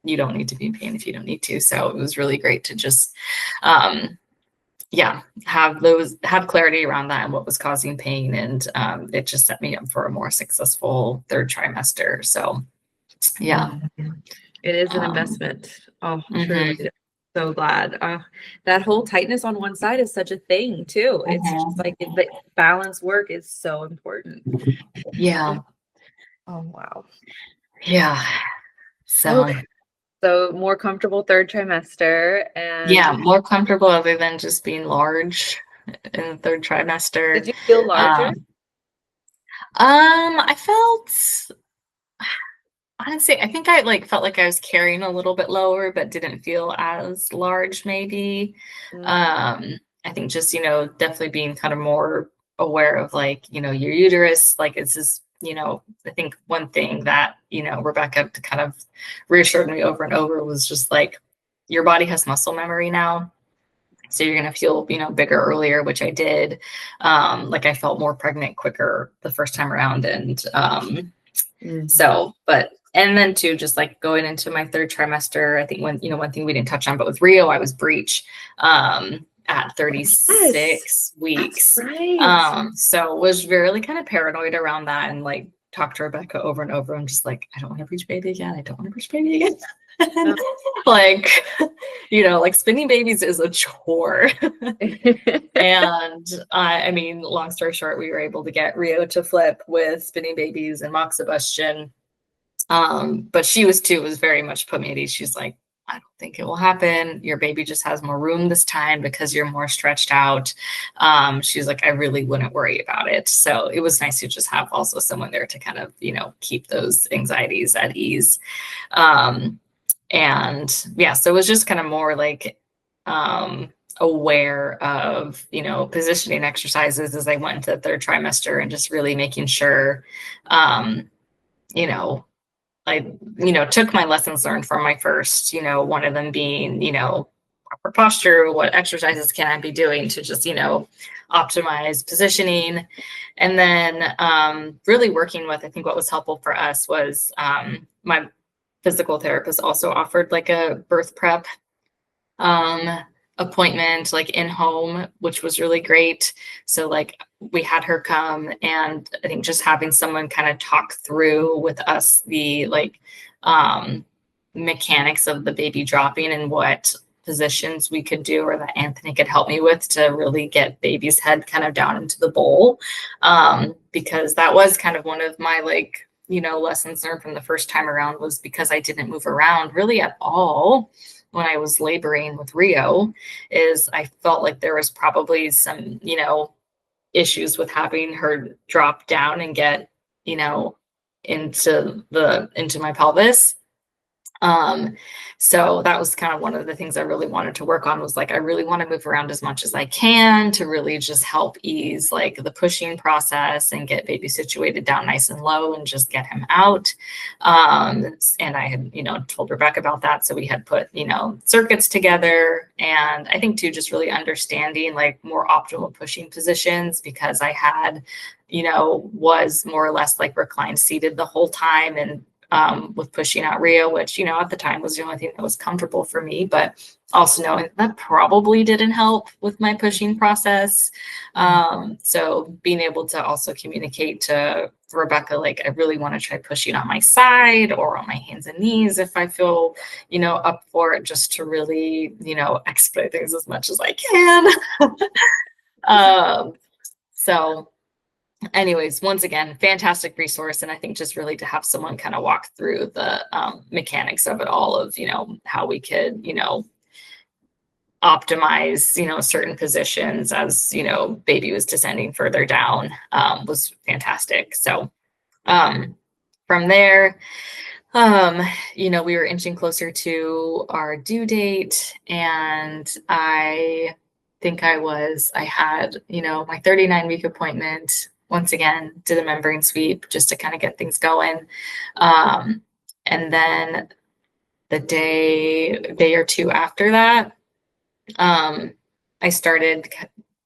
need to be in pain if you don't need to. So it was really great to just have clarity around that and what was causing pain. And it just set me up for a more successful third trimester. So yeah. It is an Um, investment. Oh, truly. mhm, So glad. That whole tightness on one side is such a thing too. It's just mhm. like the balance work is so important. Yeah, Oh, wow. yeah. So Okay. So more comfortable third trimester. yeah, And more comfortable other than just being large in the third trimester. did you feel larger? Um, I felt honestly, I think I like felt like I was carrying a little bit lower, but didn't feel as large, maybe. Mm, I think just, definitely being kind of more aware of like, your uterus, like it's just, I think one thing that, Rebecca kind of reassured me over and over was just like your body has muscle memory now. So you're gonna feel, bigger earlier, which I did. Like I felt more pregnant quicker the first time around. And mhm. so, but and then too, just like going into my third trimester, I think one thing we didn't touch on, but with Rio, I was breech at Yes, 36 that's weeks. right. So was really kind of paranoid around that and like talked to Rebecca over and over. I'm just like, I don't want to breech baby again. I don't want to breech baby again. Oh. Like, like spinning babies is a chore. And I mean, long story short, we were able to get Rio to flip with spinning babies and moxibustion. But she was very much put me at ease. She's like, I don't think it will happen. Your baby just has more room this time because you're more stretched out. She's like, I really wouldn't worry about it. So it was nice to just have also someone there to kind of, keep those anxieties at ease. Um, and yeah, so it was just kind of more like aware of, positioning exercises as I went into the third trimester and just really making sure, you know, I, took my lessons learned from my first, one of them being, proper posture, what exercises can I be doing to just, optimize positioning. And then really working with, I think what was helpful for us was my physical therapist also offered like a birth prep um appointment like in home, which was really great. So like we had her come, and I think just having someone kind of talk through with us the like mechanics of the baby dropping and what positions we could do or that Anthony could help me with to really get baby's head kind of down into the bowl. Because that was kind of one of my like, lessons learned from the first time around was because I didn't move around really at all when I was laboring with Rio, is I felt like there was probably some, issues with having her drop down and get, you know, into my pelvis. Um, so that was kind of one of the things I really wanted to work on, was like, I really want to move around as much as I can to really just help ease like the pushing process and get baby situated down nice and low and just get him out. And I had, told Rebecca about that. So we had put, circuits together, and I think too, just really understanding like more optimal pushing positions, because I had, was more or less like reclined seated the whole time, and with pushing out Rio, which, at the time was the only thing that was comfortable for me, but also knowing that probably didn't help with my pushing process. So being able to also communicate to Rebecca, like, I really want to try pushing on my side or on my hands and knees if I feel, up for it, just to really, expedite things as much as I can. So anyways, once again, fantastic resource. And I think just really to have someone kind of walk through the mechanics of it all, of, how we could, optimize, certain positions as, baby was descending further down, was fantastic. So from there, we were inching closer to our due date, and I think I had, my 39-week appointment. Once again, did a membrane sweep just to kind of get things going. And then the day or two after that, I started,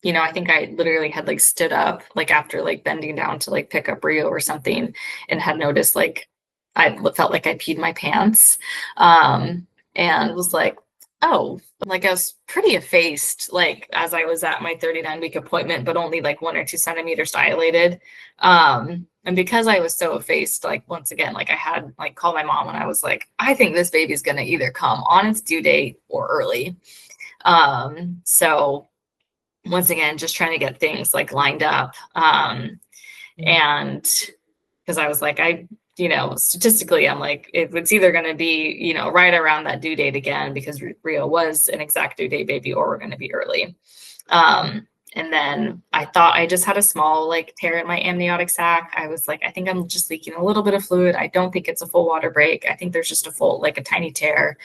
I think I literally had like stood up, like after like bending down to like pick up Rio or something, and had noticed like I felt like I peed my pants, and was like, oh, like I was pretty effaced, like as I was at my 39-week appointment, but only like 1 or 2 centimeters dilated. And because I was so effaced, like once again, like I had like called my mom and I was like, I think this baby's gonna either come on its due date or early. So once again, just trying to get things like lined up. And because I was like, statistically, I'm like, it's either going to be, right around that due date again, because Rio was an exact due date baby, or we're going to be early. And then I thought I just had a small like tear in my amniotic sac. I was like, I think I'm just leaking a little bit of fluid. I don't think it's a full water break. I think there's just a tiny tear.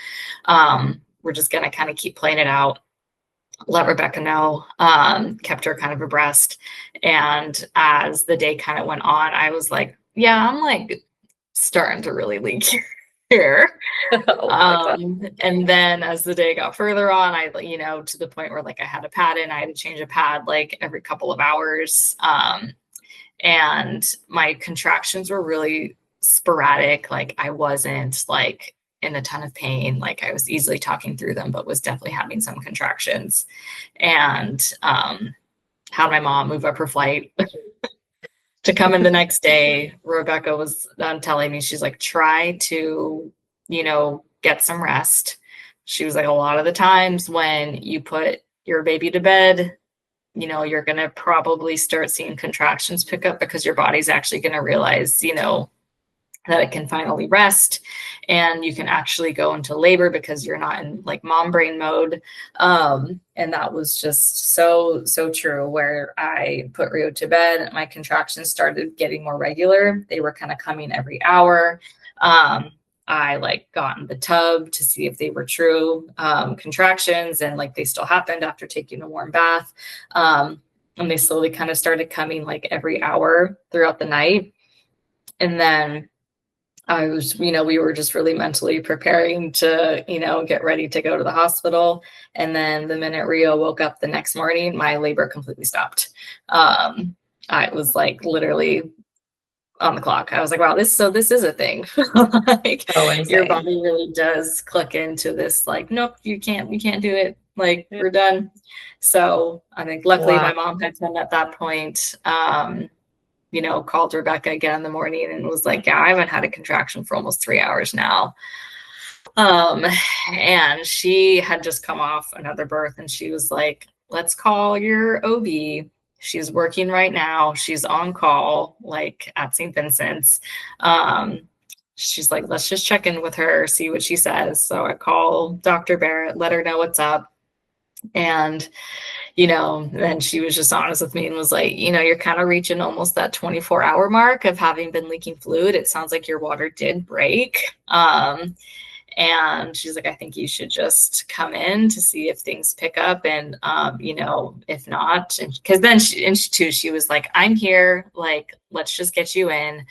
We're just going to kind of keep playing it out. Let Rebecca know, kept her kind of abreast. And as the day kind of went on, I was like, yeah, I'm like starting to really leak here. And then as the day got further on, I, to the point where like I had a pad in, I had to change a pad like every couple of hours. And my contractions were really sporadic. Like I wasn't like in a ton of pain. Like I was easily talking through them, but was definitely having some contractions. And had my mom move up her flight to come in the next day. Rebecca was telling me, she's like, try to, get some rest. She was like, a lot of the times when you put your baby to bed, you're going to probably start seeing contractions pick up, because your body's actually going to realize, that it can finally rest and you can actually go into labor because you're not in like mom brain mode. And that was just so true. Where I put Rio to bed, my contractions started getting more regular. They were kind of coming every hour. I like got in the tub to see if they were true contractions, and like they still happened after taking a warm bath. And they slowly kind of started coming like every hour throughout the night. And then I was, we were just really mentally preparing to, get ready to go to the hospital. And then the minute Rio woke up the next morning, my labor completely stopped. I was like literally on the clock. I was like, wow, this is a thing. Like your body really does click into this, like, nope, you can't do it. Like we're done. So I think luckily my mom had come at that point. Called Rebecca again in the morning and was like, yeah, I haven't had a contraction for almost 3 hours now. And she had just come off another birth, and she was like, let's call your OB. She's working right now. She's on call, like at St. Vincent's. She's like, let's just check in with her, see what she says. So I call Dr. Barrett, let her know what's up. And then she was just honest with me and was like, you're kind of reaching almost that 24-hour mark of having been leaking fluid. It sounds like your water did break. And she's like, I think you should just come in to see if things pick up. And, if not, because then she was like, I'm here, like, let's just get you in.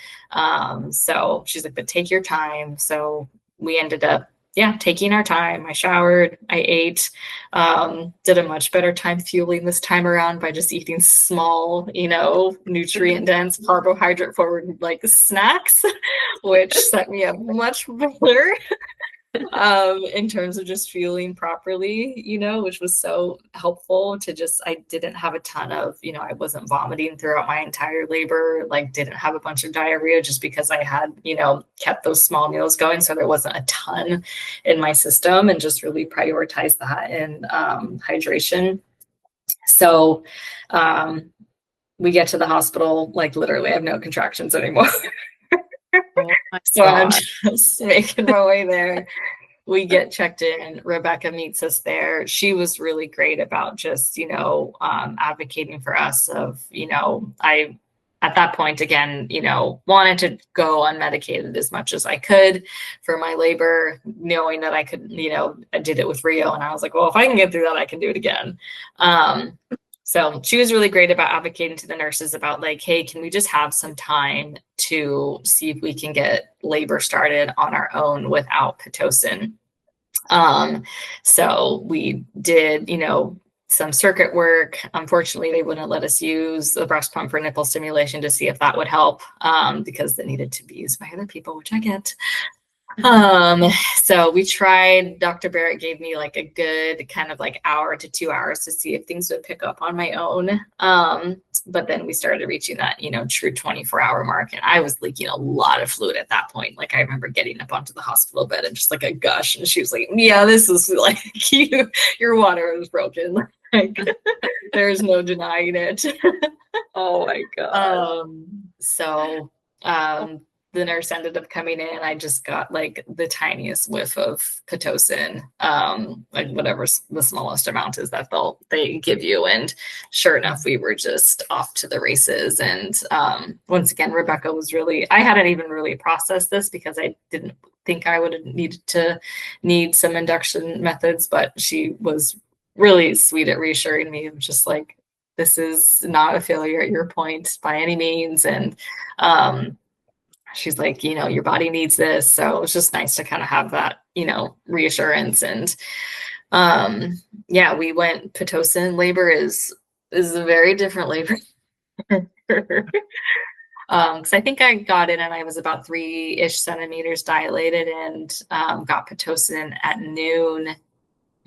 So she's like, but take your time. So we ended up taking our time. I showered, I ate, did a much better time fueling this time around by just eating small, nutrient dense, carbohydrate forward like snacks, which set me up much better in terms of just fueling properly, which was so helpful to just, I didn't have a ton of, I wasn't vomiting throughout my entire labor, like didn't have a bunch of diarrhea just because I had, kept those small meals going. So there wasn't a ton in my system, and just really prioritized that in hydration. So we get to the hospital, like literally I have no contractions anymore. So I'm just making my way there. We get checked in. Rebecca meets us there. She was really great about just, advocating for us of, I, at that point, again, wanted to go unmedicated as much as I could for my labor, knowing that I could, I did it with Rio. And I was like, well, if I can get through that, I can do it again. So she was really great about advocating to the nurses about like, hey, can we just have some time to see if we can get labor started on our own without Pitocin? So we did, some circuit work. Unfortunately, they wouldn't let us use the breast pump for nipple stimulation to see if that would help, because it needed to be used by other people, which I get. So we tried, Dr. Barrett gave me like a good kind of like hour to 2 hours to see if things would pick up on my own. But then we started reaching that, true 24-hour mark. And I was leaking a lot of fluid at that point. Like I remember getting up onto the hospital bed and just like a gush. And she was like, yeah, this is like your water is broken. Like there's no denying it. Oh my God. So the nurse ended up coming in. I just got like the tiniest whiff of Pitocin, like whatever the smallest amount is that they give you. And sure enough, we were just off to the races. And once again, Rebecca was I hadn't even really processed this because I didn't think I would have need some induction methods, but she was really sweet at reassuring me of just like, this is not a failure at your point by any means. And she's like, your body needs this. So it's just nice to kind of have that, reassurance. And we went Pitocin. Labor is a very different labor. Because I think I got in and I was about 3-ish centimeters dilated and got Pitocin at noon.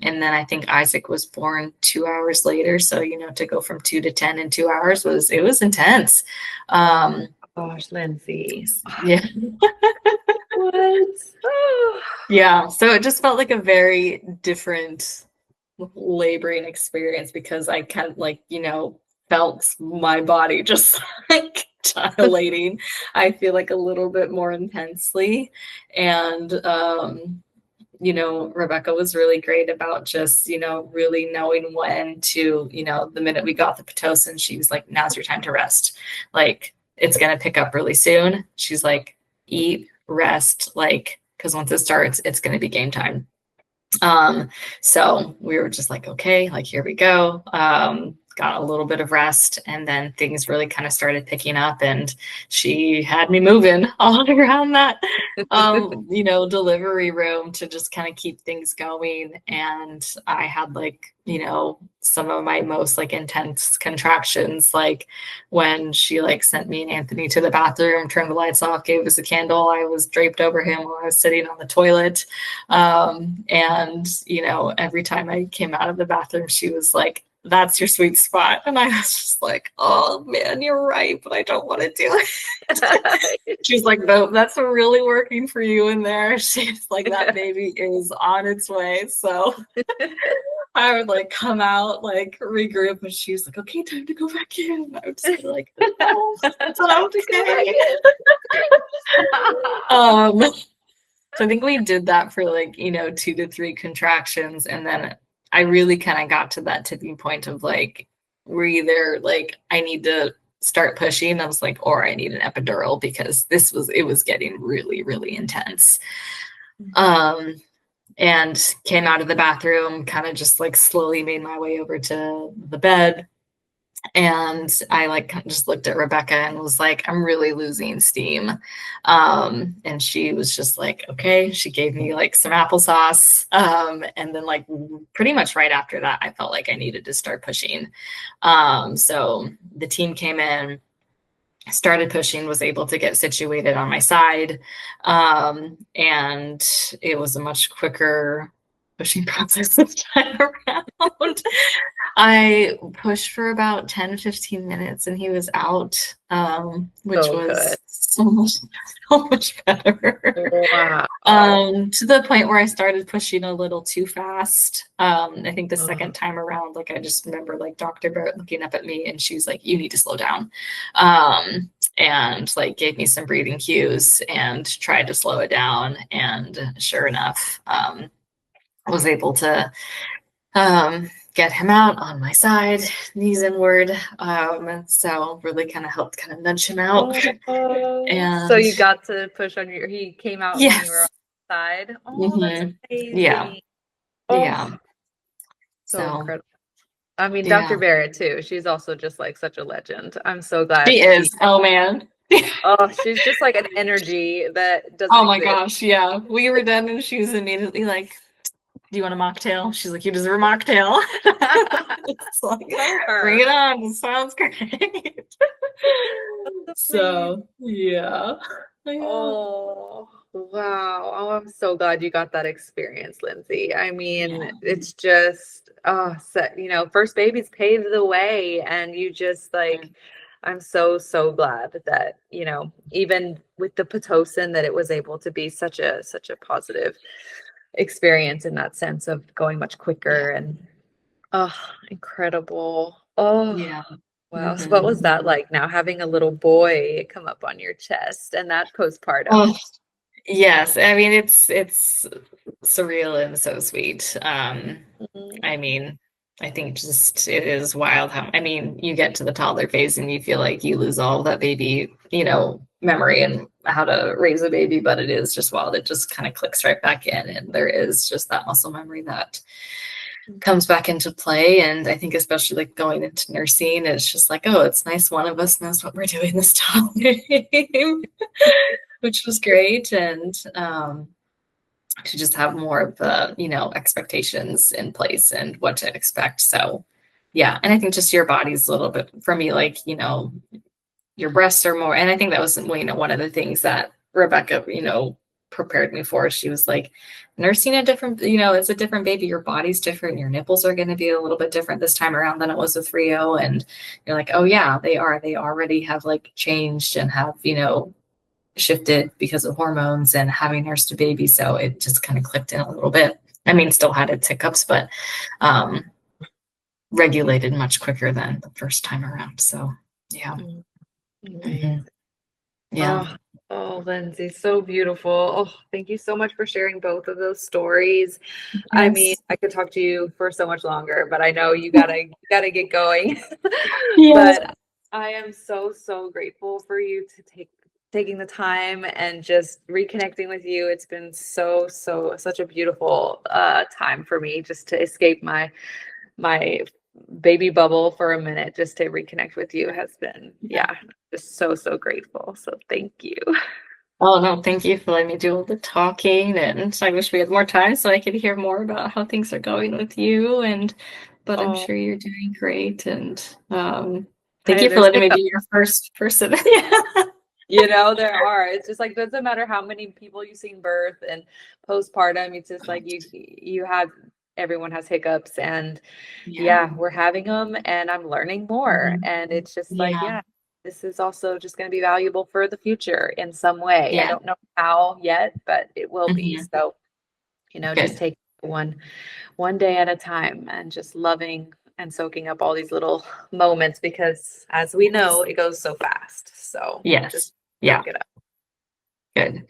And then I think Isaac was born 2 hours later. So, to go from 2 to 10 in 2 hours was intense. Gosh, Lindsay. Yeah. What? Yeah. So it just felt like a very different laboring experience because I kind of like, felt my body just like dilating. I feel like a little bit more intensely. And Rebecca was really great about just, really knowing when to, the minute we got the Pitocin, she was like, now's your time to rest. Like, it's going to pick up really soon. She's like, eat, rest, like, because once it starts, it's going to be game time. So we were just like, okay, like, here we go. Got a little bit of rest and then things really kind of started picking up and she had me moving all around that, delivery room to just kind of keep things going. And I had like, some of my most like intense contractions, like when she like sent me and Anthony to the bathroom, turned the lights off, gave us a candle. I was draped over him while I was sitting on the toilet. And, every time I came out of the bathroom, she was like, that's your sweet spot. And I was just like, oh man, you're right, but I don't want to do it. She's like, no, that's really working for you in there. She's like, that baby is on its way. So I would like come out, like regroup, and she's like, okay, time to go back in. And I would just be like, oh, that's okay. So I think we did that for like, 2 to 3 contractions. And then I really kind of got to that tipping point of like, we're either like, I need to start pushing. I was like, or I need an epidural because it was getting really, really intense. And came out of the bathroom, kind of just like slowly made my way over to the bed. And I like just looked at Rebecca and was like, I'm really losing steam. And she was just like, okay. She gave me like some applesauce. And then like pretty much right after that, I felt like I needed to start pushing. So the team came in, started pushing, was able to get situated on my side. And it was a much quicker pushing process this time around. I pushed for about 10, 15 minutes and he was out, which was so much better. Wow. To the point where I started pushing a little too fast. I think the second time around, like I just remember like Dr. Barrett looking up at me and she was like, you need to slow down. And like gave me some breathing cues and tried to slow it down. And sure enough, was able to get him out on my side, knees inward. So really kind of helped kind of nudge him out. And so you got to push on he came out when you were on the side. Oh, that's amazing. Yeah. Oh, yeah. So incredible. I mean, Dr. Barrett too. She's also just like such a legend. I'm so glad. She is. Oh man. Oh, she's just like an energy that doesn't Oh my exist. gosh, yeah. We were done and she was immediately like, do you want a mocktail? She's like, you deserve a mocktail. It's like, bring it on. It sounds great. So, yeah. Oh, wow. Oh, I'm so glad you got that experience, Lindsay. I mean, Yeah. it's just, oh, so, first babies paved the way, and you just like, I'm so, so glad that, even with the Pitocin, that it was able to be such a positive experience in that sense of going much Yeah. quicker and, oh, incredible. Oh, Yeah. wow. So what Hmm. was that like now having a little boy come up on your chest and that postpartum? Oh, yes. I mean, it's surreal and so sweet. Mhm. I mean, I think just it is wild how, I mean, you get to the toddler phase and you feel like you lose all that baby, memory and how to raise a baby, but it is just wild. It just kind of clicks right back in, and there is just that muscle memory that comes back into play. And I think especially like going into nursing, it's just like, oh, it's nice one of us knows what we're doing this time, which was great. And to just have more of the, expectations in place and what to expect. So yeah. And I think just your body's a little bit for me, like, your breasts are more, and I think that was, one of the things that Rebecca, prepared me for. She was like, nursing a different, it's a different baby. Your body's different. Your nipples are going to be a little bit different this time around than it was with Rio. And you're like, oh yeah, they are. They already have like changed and have, shifted because of hormones and having nursed a baby. So it just kind of clicked in a little bit. I mean, still had its hiccups, but um, regulated much quicker than the first time around. So yeah. Mm, Hmm. amazing. Yeah. Oh, oh, Lindsay, so beautiful. Oh, thank you so much for sharing both of those stories. I mean, Yes. I could talk to you for so much longer, but I know you gotta get going. Yes. But I am so, so grateful for you to taking the time and just reconnecting with you. It's been so, so such a beautiful time for me just to escape my baby bubble for a minute, just to reconnect with you has been, Yeah. yeah, just so, so grateful. So thank you. Oh no, thank you for letting me do all the talking, and I wish we had more time so I could hear more about how things are going with you. And but I'm Oh, sure you're doing great, and thank hey, you for there's letting me be hiccups. your first person. Yeah. There are. It's just like doesn't matter how many people you've seen birth and postpartum. It's just like you have everyone has hiccups, and Yeah. yeah, we're having them, and I'm learning more. Mhm. And it's just like, Yeah. yeah, this is also just going to be valuable for the future in some way. I Yeah. don't know how yet, but it will be. Hmm. So, just Good. take one day at a time and just loving and soaking up all these little moments because as we know, Yes. it goes so fast. So just Yes. Yeah. soak it up. Good.